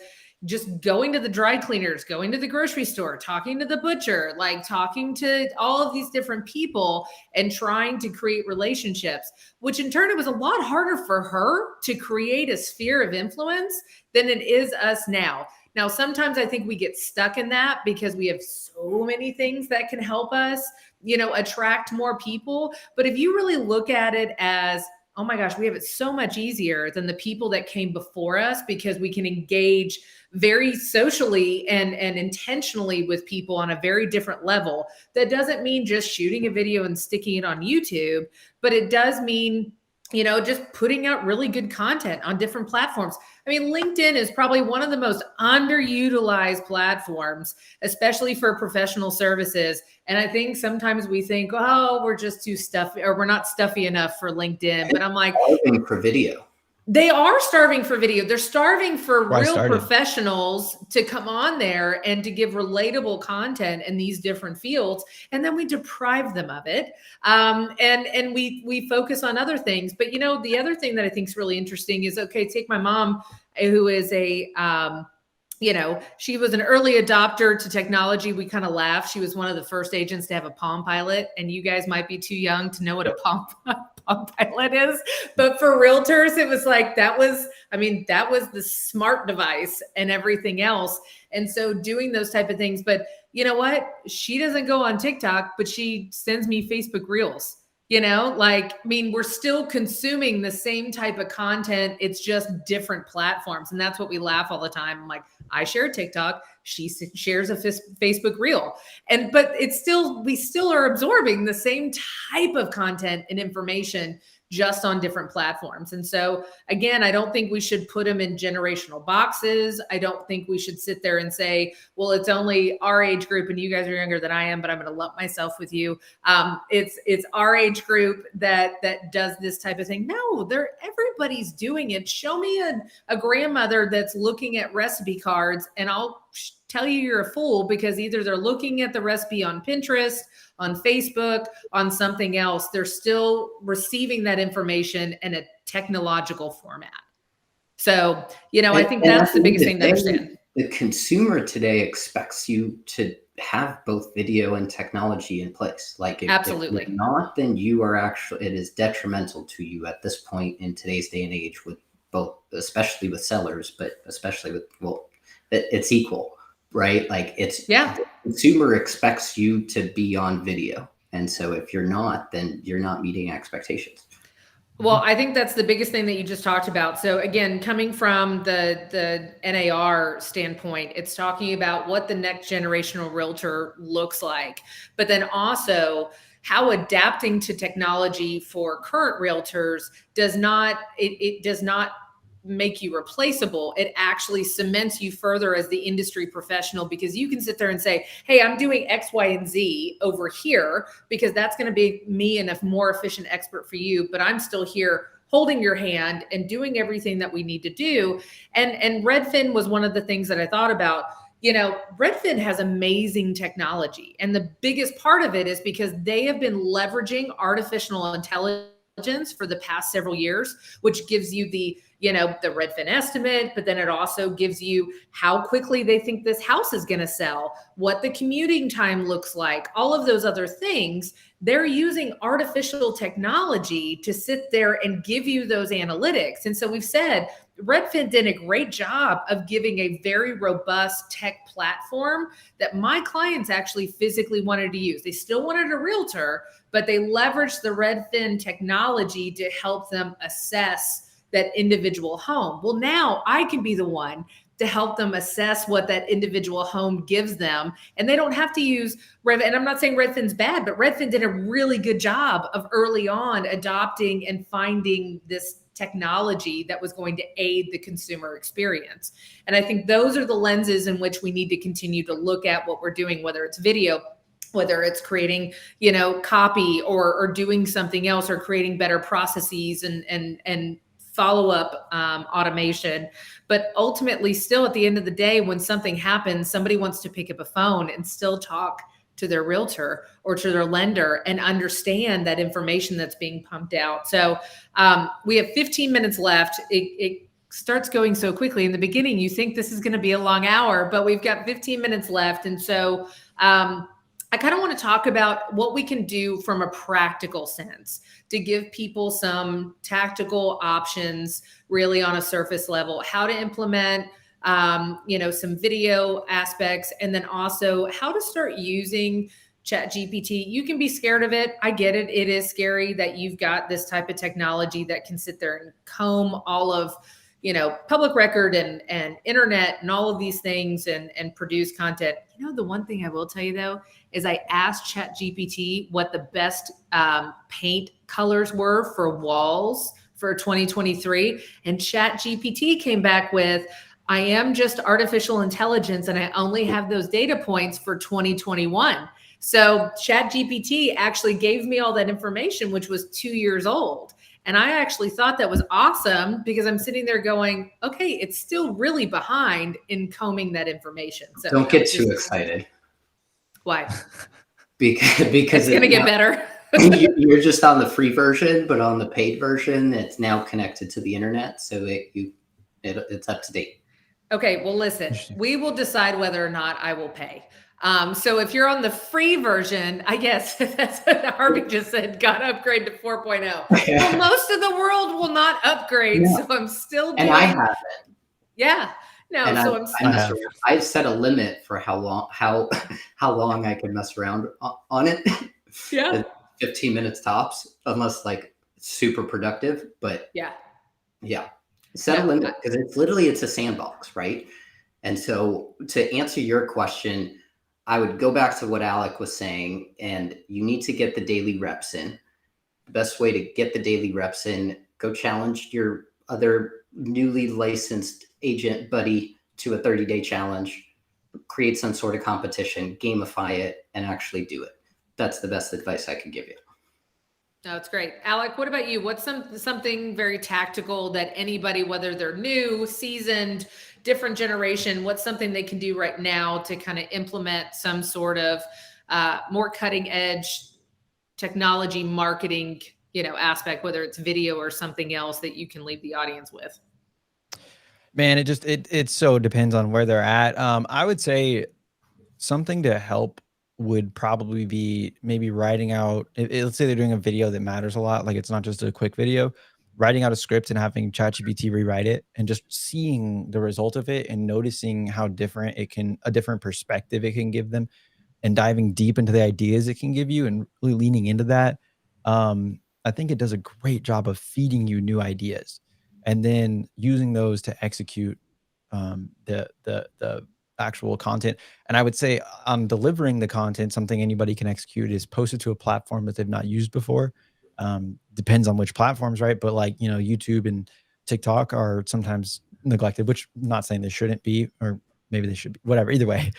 just going to the dry cleaners, going to the grocery store, talking to the butcher, like talking to all of these different people and trying to create relationships, which in turn, it was a lot harder for her to create a sphere of influence than it is us now. Now, sometimes I think we get stuck in that because we have so many things that can help us, attract more people. But if you really look at it as, oh my gosh, we have it so much easier than the people that came before us because we can engage very socially and intentionally with people on a very different level. That doesn't mean just shooting a video and sticking it on YouTube, but it does mean, just putting out really good content on different platforms. I mean, LinkedIn is probably one of the most underutilized platforms, especially for professional services. And I think sometimes we think, oh, we're just too stuffy, or we're not stuffy enough for LinkedIn. But I'm like, for video. They are starving for video. They're starving for real started. professionals to come on there and to give relatable content in these different fields. And then we deprive them of it. And we focus on other things. But, the other thing that I think is really interesting is, okay, take my mom, who is she was an early adopter to technology. We kind of laugh. She was one of the first agents to have a Palm Pilot, and you guys might be too young to know what a Palm Pilot is. But for realtors, it was like, that was the smart device and everything else. And so doing those type of things. But you know what? She doesn't go on TikTok, but she sends me Facebook Reels. We're still consuming the same type of content. It's just different platforms. And that's what we laugh all the time. I'm like, I share TikTok. She shares a Facebook Reel. But we still are absorbing the same type of content and information, just on different platforms. And so again, I don't think we should put them in generational boxes. I don't think we should sit there and say, well, it's only our age group and you guys are younger than I am, but I'm going to lump myself with you. It's our age group that does this type of thing. No, everybody's doing it. Show me a grandmother that's looking at recipe cards, and I'll tell you you're a fool, because either they're looking at the recipe on Pinterest, on Facebook, on something else. They're still receiving that information in a technological format. So, I think that's the biggest thing to understand. The consumer today expects you to have both video and technology in place. Absolutely. If not, then it is detrimental to you at this point in today's day and age, with both, especially with sellers, but especially with, it's equal. Right? The consumer expects you to be on video. And so if you're not, then you're not meeting expectations. Well, I think that's the biggest thing that you just talked about. So again, coming from the NAR standpoint, it's talking about what the next generational realtor looks like, but then also how adapting to technology for current realtors does not make you replaceable. It actually cements you further as the industry professional, because you can sit there and say, hey, I'm doing X, Y, and Z over here because that's going to be me and a more efficient expert for you. But I'm still here holding your hand and doing everything that we need to do. And Redfin was one of the things that I thought about. Redfin has amazing technology. And the biggest part of it is because they have been leveraging artificial intelligence for the past several years, which gives you the Redfin estimate, but then it also gives you how quickly they think this house is going to sell, what the commuting time looks like, all of those other things. They're using artificial technology to sit there and give you those analytics. And so we've said Redfin did a great job of giving a very robust tech platform that my clients actually physically wanted to use. They still wanted a realtor, but they leveraged the Redfin technology to help them assess that individual home. Well, now I can be the one to help them assess what that individual home gives them. And they don't have to use Redfin. And I'm not saying Redfin's bad, but Redfin did a really good job of early on adopting and finding this technology that was going to aid the consumer experience. And I think those are the lenses in which we need to continue to look at what we're doing, whether it's video, whether it's creating, copy or doing something else, or creating better processes and follow-up automation. But ultimately, still at the end of the day, when something happens, somebody wants to pick up a phone and still talk to their realtor or to their lender and understand that information that's being pumped out. So we have 15 minutes left. It starts going so quickly. In the beginning, you think this is going to be a long hour, but we've got 15 minutes left. And so I kind of want to talk about what we can do from a practical sense to give people some tactical options really on a surface level, how to implement some video aspects, and then also how to start using ChatGPT. You can be scared of it. I get it. It is scary that you've got this type of technology that can sit there and comb all of, public record and internet and all of these things and produce content. The one thing I will tell you though, is I asked ChatGPT what the best paint colors were for walls for 2023. And ChatGPT came back with, I am just artificial intelligence and I only have those data points for 2021. So ChatGPT actually gave me all that information, which was 2 years old. And I actually thought that was awesome because I'm sitting there going, okay, it's still really behind in combing that information. So don't get too excited. Why? Because it's going to get better. You're just on the free version, but on the paid version, it's now connected to the internet. So it's up to date. Okay, well, listen, we will decide whether or not I will pay. So if you're on the free version, I guess that's what Harvey just said, got to upgrade to 4.0. Well, most of the world will not upgrade, so I'm still doing. And I haven't. Yeah. No, and so I've set a limit for how long I can mess around on it. Yeah. 15 minutes tops, unless like super productive. But yeah. Set a limit because it's a sandbox, right? And so to answer your question, I would go back to what Alec was saying, and you need to get the daily reps in. The best way to get the daily reps in, go challenge your other newly licensed agent buddy to a 30-day challenge, create some sort of competition, gamify it, and actually do it. That's the best advice I could give you. No, it's great. Alec, what about you? What's something very tactical that anybody, whether they're new, seasoned, different generation, what's something they can do right now to kind of implement some sort of more cutting edge technology marketing, aspect, whether it's video or something else that you can leave the audience with? Man, it so depends on where they're at. I would say something to help would probably be maybe writing out, let's say they're doing a video that matters a lot, like it's not just a quick video, writing out a script and having ChatGPT rewrite it and just seeing the result of it and noticing how different a different perspective it can give them and diving deep into the ideas it can give you and really leaning into that. I think it does a great job of feeding you new ideas and then using those to execute the actual content. And I would say on delivering the content, something anybody can execute is post it to a platform that they've not used before. Depends on which platforms, right? But like, YouTube and TikTok are sometimes neglected, which I'm not saying they shouldn't be, or maybe they should be, whatever. Either way,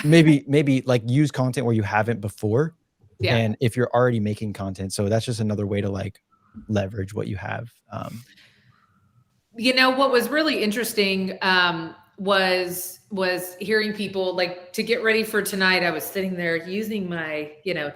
maybe like use content where you haven't before. Yeah. And if you're already making content, so that's just another way to like leverage what you have. What was really interesting, was hearing people like to get ready for tonight. I was sitting there using my,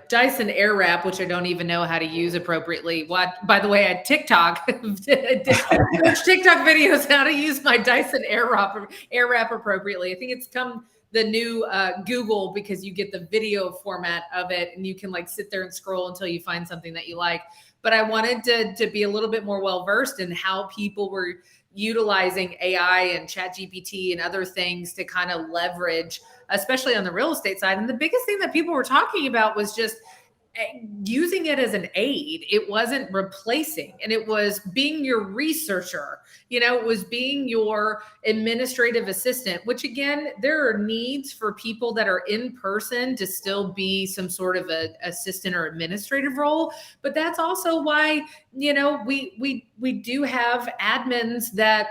Dyson Airwrap, which I don't even know how to use appropriately. By the way, I TikTok, watch TikTok videos how to use my Dyson Airwrap appropriately. I think it's come the new Google because you get the video format of it and you can like sit there and scroll until you find something that you like. But I wanted to be a little bit more well-versed in how people were utilizing AI and ChatGPT and other things to kind of leverage, especially on the real estate side. And the biggest thing that people were talking about was just using it as an aid. It wasn't replacing, and it was being your researcher. It was being your administrative assistant, which again, there are needs for people that are in person to still be some sort of a assistant or administrative role. But that's also why, we do have admins that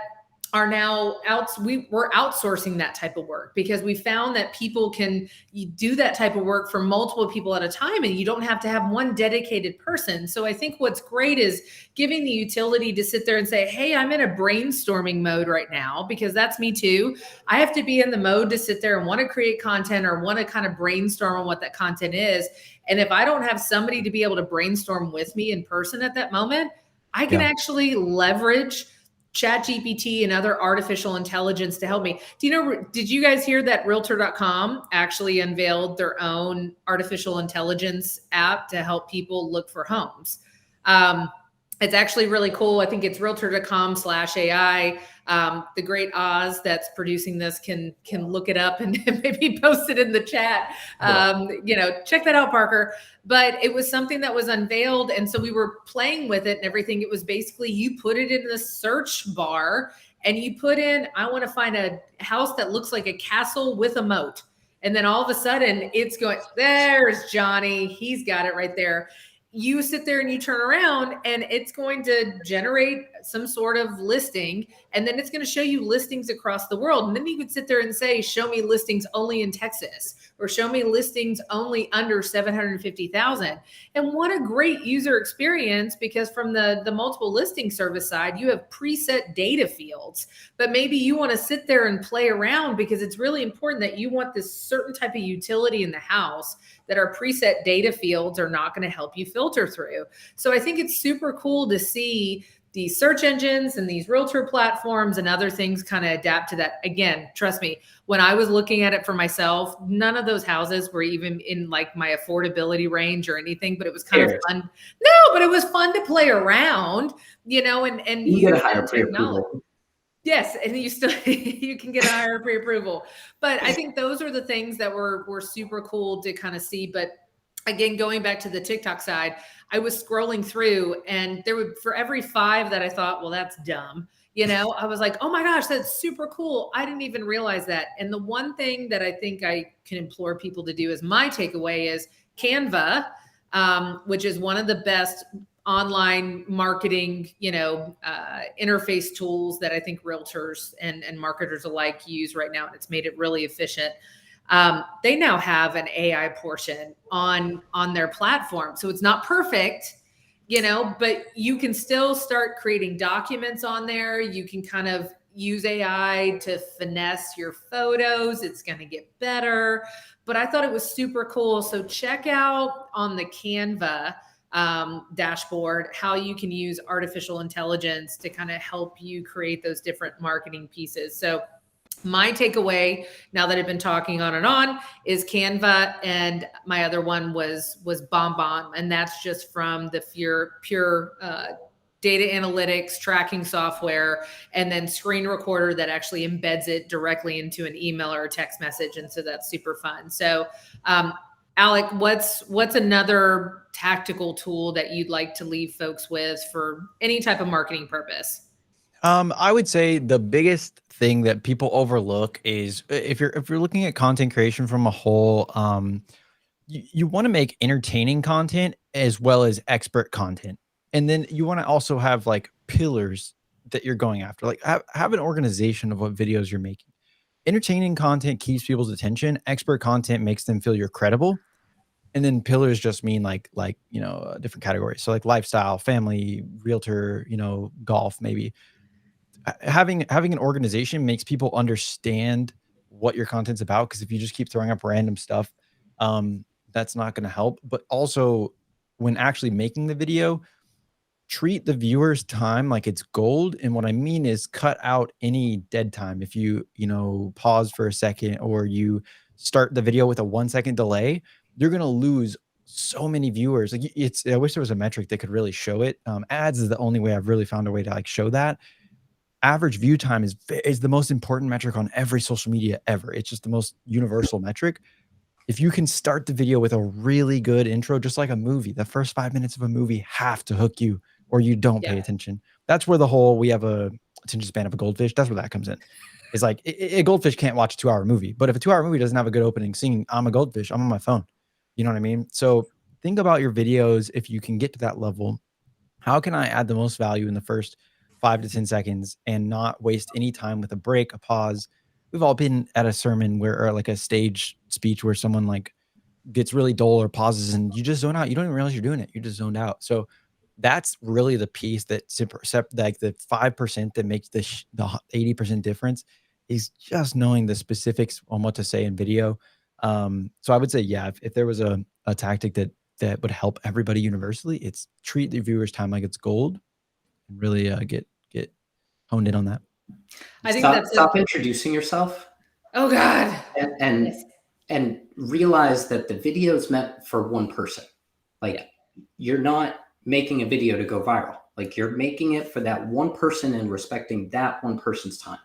are now we're outsourcing that type of work because we found that people can do that type of work for multiple people at a time, and you don't have to have one dedicated person. So I think what's great is giving the utility to sit there and say, hey, I'm in a brainstorming mode right now, because that's me too. I have to be in the mode to sit there and want to create content or want to kind of brainstorm on what that content is. And if I don't have somebody to be able to brainstorm with me in person at that moment, I can actually leverage ChatGPT and other artificial intelligence to help me. Did you guys hear that Realtor.com actually unveiled their own artificial intelligence app to help people look for homes? It's actually really cool. I think it's realtor.com/AI. The great Oz that's producing this can look it up and maybe post it in the chat. Check that out, Parker. But it was something that was unveiled. And so we were playing with it and everything. It was basically, you put it in the search bar and you put in, I want to find a house that looks like a castle with a moat. And then all of a sudden it's going, there's Johnny. He's got it right there. You sit there and you turn around and it's going to generate some sort of listing, and then it's going to show you listings across the world. And then you could sit there and say, show me listings only in Texas, or show me listings only under 750,000. And what a great user experience, because from the multiple listing service side, you have preset data fields, but maybe you want to sit there and play around because it's really important that you want this certain type of utility in the house that our preset data fields are not going to help you filter through. So I think it's super cool to see these search engines and these realtor platforms and other things kind of adapt to that. Again, trust me, when I was looking at it for myself, none of those houses were even in like my affordability range or anything, but it was kind of fun. No, but it was fun to play around, and you get a higher pre-approval. Yes, and you still you can get a higher pre-approval. But I think those are the things that were super cool to kind of see. But again, going back to the TikTok side, I was scrolling through, and there would, for every 5 that I thought, well, that's dumb, I was like, oh my gosh, that's super cool. I didn't even realize that. And the one thing that I think I can implore people to do, is my takeaway, is Canva, which is one of the best online marketing, interface tools that I think realtors and marketers alike use right now. And it's made it really efficient. They now have an AI portion on their platform. So it's not perfect, but you can still start creating documents on there. You can kind of use AI to finesse your photos. It's going to get better. But I thought it was super cool. So check out on the Canva dashboard how you can use artificial intelligence to kind of help you create those different marketing pieces. So my takeaway, now that I've been talking on and on, is Canva, and my other one was BombBomb, and that's just from the pure data analytics tracking software, and then screen recorder that actually embeds it directly into an email or a text message, and so that's super fun. So Alec, what's another tactical tool that you'd like to leave folks with for any type of marketing purpose? I would say the biggest thing that people overlook is, if you're looking at content creation from a whole, you want to make entertaining content as well as expert content. And then you want to also have like pillars that you're going after. Like have an organization of what videos you're making. Entertaining content keeps people's attention. Expert content makes them feel you're credible. And then pillars just mean like different categories. So like lifestyle, family, realtor, golf, maybe. Having an organization makes people understand what your content's about, because if you just keep throwing up random stuff, that's not going to help. But also, when actually making the video, treat the viewer's time like it's gold. And what I mean is, cut out any dead time. If you pause for a second, or you start the video with a 1-second delay, you're going to lose so many viewers. Like, I wish there was a metric that could really show it. Ads is the only way I've really found a way to like show that. Average view time is the most important metric on every social media ever. It's just the most universal metric. If you can start the video with a really good intro, just like a movie, the first 5 minutes of a movie have to hook you, or you don't pay attention. That's where the whole, we have a attention span of a goldfish. That's where that comes in. It's like a goldfish can't watch a 2-hour movie, but if a 2-hour movie doesn't have a good opening scene, I'm a goldfish. I'm on my phone. You know what I mean? So think about your videos. If you can get to that level, how can I add the most value in the first 5 to 10 seconds and not waste any time with a break, a pause. We've all been at a sermon where, or like a stage speech where someone like gets really dull or pauses and you just zone out. You don't even realize you're doing it. You just zoned out. So that's really the piece that like the 5% that makes the 80% difference is just knowing the specifics on what to say in video. So I would say, yeah, if there was a tactic that would help everybody universally, it's treat the viewer's time like it's gold and really get honed in on that. I think Stop introducing yourself. Oh God. And realize that the video is meant for one person. Like you're not making a video to go viral. Like you're making it for that one person and respecting that one person's time.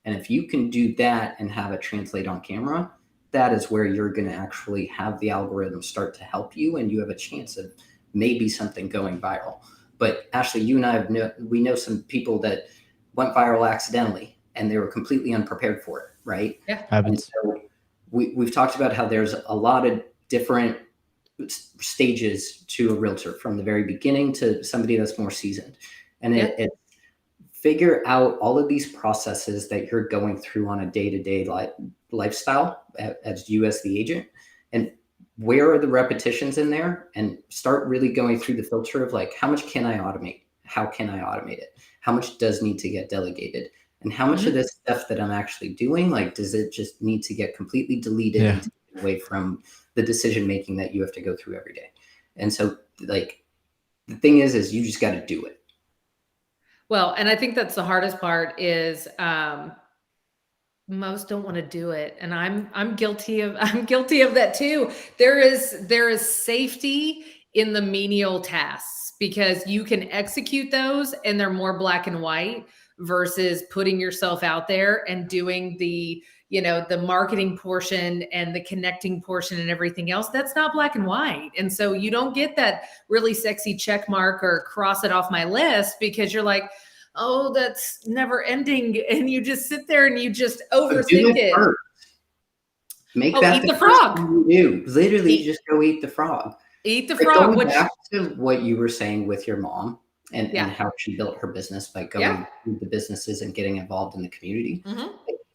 And if you can do that and have it translate on camera, that is where you're going to actually have the algorithm start to help you, and you have a chance of maybe something going viral. But Ashley, you and I we know some people that went viral accidentally and they were completely unprepared for it, right? Yeah. And so we've talked about how there's a lot of different stages to a realtor, from the very beginning to somebody that's more seasoned. And it figure out all of these processes that you're going through on a day-to-day lifestyle as you as the agent, and where are the repetitions in there, and start really going through the filter of like, how much can I automate? How can I automate it? How much does need to get delegated? And how much of this stuff that I'm actually doing, like, does it just need to get completely deleted and taken away from the decision-making that you have to go through every day? And so like, the thing is you just got to do it. Well, and I think that's the hardest part is, most don't want to do it. And I'm guilty of that too. There is safety in the menial tasks because you can execute those and they're more black and white versus putting yourself out there and doing the marketing portion and the connecting portion and everything else. That's not black and white. And so you don't get that really sexy check mark or cross it off my list because you're like, oh, that's never ending. And you just sit there and you just overthink it. First. Make eat the frog. You do. Literally just go eat the frog. Eat the frog. Going back to what you were saying with your mom and how she built her business by going through the businesses and getting involved in the community.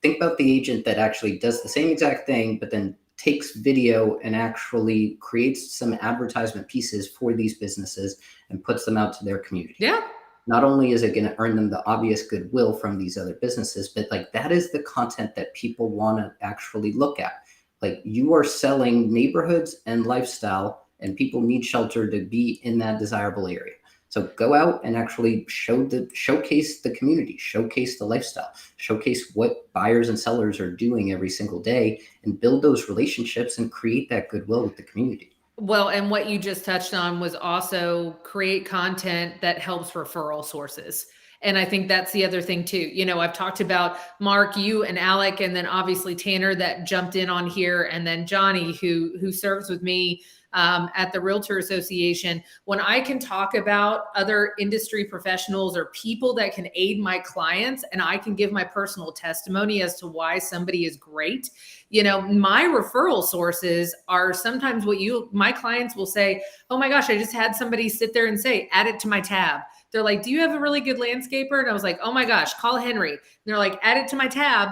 Think about the agent that actually does the same exact thing, but then takes video and actually creates some advertisement pieces for these businesses and puts them out to their community. Yeah. Not only is it going to earn them the obvious goodwill from these other businesses, but like that is the content that people want to actually look at. Like you are selling neighborhoods and lifestyle, and people need shelter to be in that desirable area. So go out and actually showcase the community, showcase the lifestyle, showcase what buyers and sellers are doing every single day, and build those relationships and create that goodwill with the community. Well, and what you just touched on was also create content that helps referral sources. And I think that's the other thing too. I've talked about Mark, you and Alec, and then obviously Tanner that jumped in on here, and then Johnny who serves with me at the Realtor Association. When I can talk about other industry professionals or people that can aid my clients, and I can give my personal testimony as to why somebody is great. My referral sources are sometimes my clients will say, oh my gosh, I just had somebody sit there and say, add it to my tab. They're like, do you have a really good landscaper? And I was like, oh my gosh, call Henry. And they're like, add it to my tab,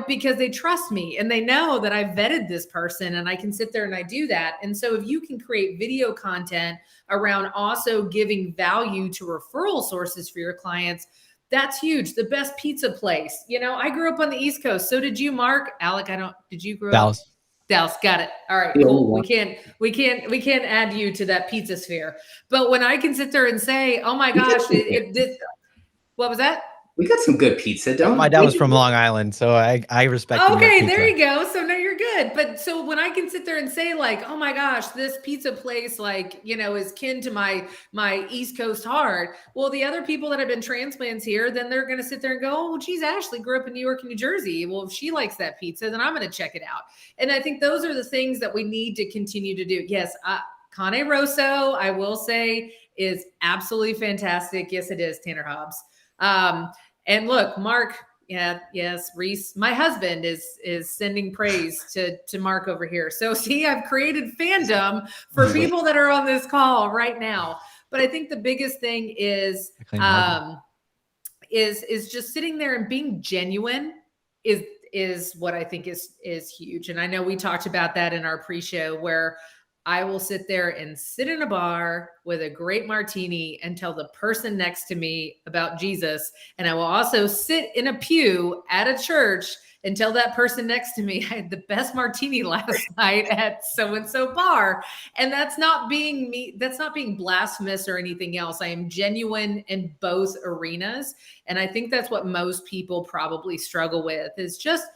because they trust me and they know that I vetted this person and I can sit there and I do that. And so if you can create video content around also giving value to referral sources for your clients, that's huge. The best pizza place. I grew up on the East Coast. So did you, Mark? Alec, did you grow up? Dallas, got it. All right, cool. We can't add you to that pizza sphere. But when I can sit there and say, oh my gosh, what was that? We got some good pizza, my dad was from Long Island, so I respect. Okay, there you go. So now you're good. But so when I can sit there and say like, oh my gosh, this pizza place is kin to my East Coast heart. Well, the other people that have been transplants here, then they're going to sit there and go, oh, well, geez, Ashley grew up in New York and New Jersey. Well, if she likes that pizza, then I'm going to check it out. And I think those are the things that we need to continue to do. Yes, Cane Rosso, I will say, is absolutely fantastic. Yes, it is, Tanner Hobbs. And look, Mark, yes, Reese, my husband is sending praise to Mark over here. So see, I've created fandom for people that are on this call right now. But I think the biggest thing is, is just sitting there and being genuine is what I think is huge. And I know we talked about that in our pre-show, where I will sit there and sit in a bar with a great martini and tell the person next to me about Jesus. And I will also sit in a pew at a church and tell that person next to me, I had the best martini last night at so-and-so bar. And that's not being me. That's not being blasphemous or anything else. I am genuine in both arenas. And I think that's what most people probably struggle with, is just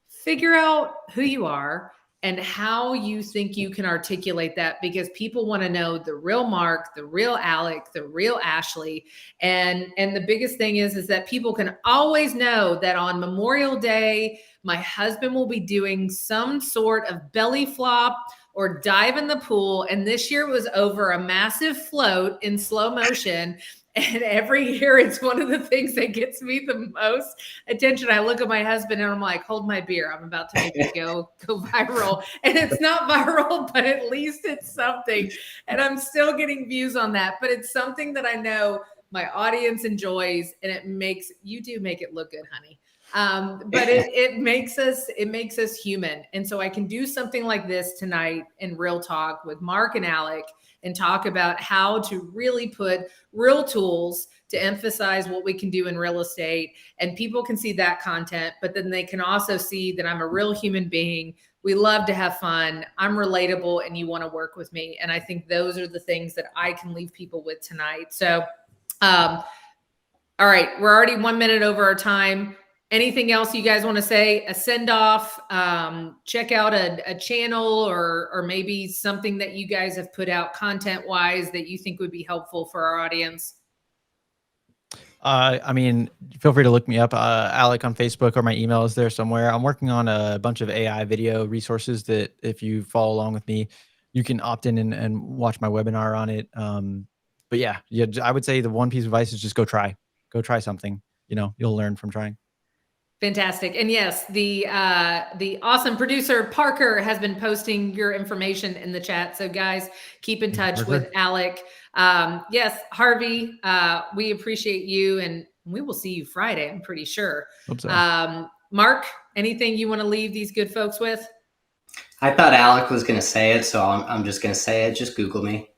figure out who you are and how you think you can articulate that, because people want to know the real Mark, the real Alec, the real Ashley. And the biggest thing is that people can always know that on Memorial Day, my husband will be doing some sort of belly flop or dive in the pool. And this year was over a massive float in slow motion. And every year it's one of the things that gets me the most attention. I look at my husband and I'm like, hold my beer. I'm about to make it go viral. And it's not viral, but at least it's something. And I'm still getting views on that. But it's something that I know my audience enjoys, and you do make it look good, honey. But it makes us human. And so I can do something like this tonight in Real Talk with Mark and Alec and talk about how to really put real tools to emphasize what we can do in real estate. And people can see that content, but then they can also see that I'm a real human being. We love to have fun. I'm relatable, and you want to work with me. And I think those are the things that I can leave people with tonight. So, all right, we're already 1 minute over our time. Anything else you guys want to say? A send off, check out a channel or maybe something that you guys have put out content wise that you think would be helpful for our audience. I mean, feel free to look me up, Alec, on Facebook, or my email is there somewhere. I'm working on a bunch of AI video resources that if you follow along with me, you can opt in and watch my webinar on it. But yeah, I would say the one piece of advice is just go try something. You'll learn from trying. Fantastic. And yes, the awesome producer Parker has been posting your information in the chat. So guys, keep in touch with Alec. Yes, Harvey, we appreciate you, and we will see you Friday, I'm pretty sure. Hope so. Mark, anything you want to leave these good folks with? I thought Alec was going to say it, so I'm just going to say it. Just Google me.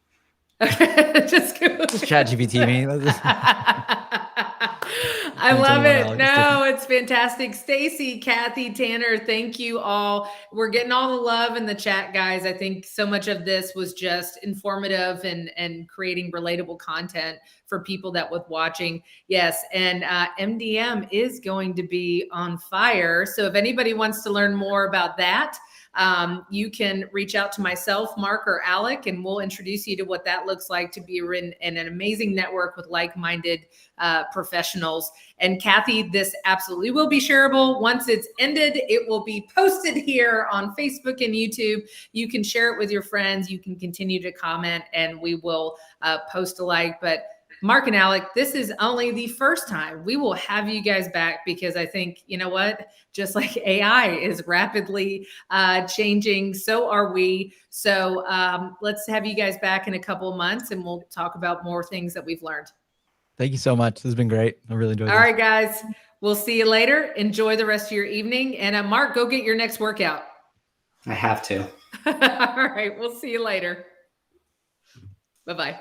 Just ChatGPT me. I love it. No, it's fantastic. Stacy, Kathy, Tanner, thank you all. We're getting all the love in the chat, guys. I think so much of this was just informative and creating relatable content for people that was watching. Yes, and MDM is going to be on fire. So if anybody wants to learn more about that, you can reach out to myself, Mark, or Alec, and we'll introduce you to what that looks like to be in an amazing network with like-minded professionals. And Kathy, this absolutely will be shareable. Once it's ended, it will be posted here on Facebook and YouTube. You can share it with your friends. You can continue to comment, and we will post a like. But Mark and Alec, this is only the first time. We will have you guys back, because I think, you know what, just like AI is rapidly changing, so are we. So let's have you guys back in a couple of months, and we'll talk about more things that we've learned. Thank you so much. This has been great. I really enjoyed it. All right, guys, we'll see you later. Enjoy the rest of your evening. And Mark, go get your next workout. I have to. All right, we'll see you later. Bye-bye.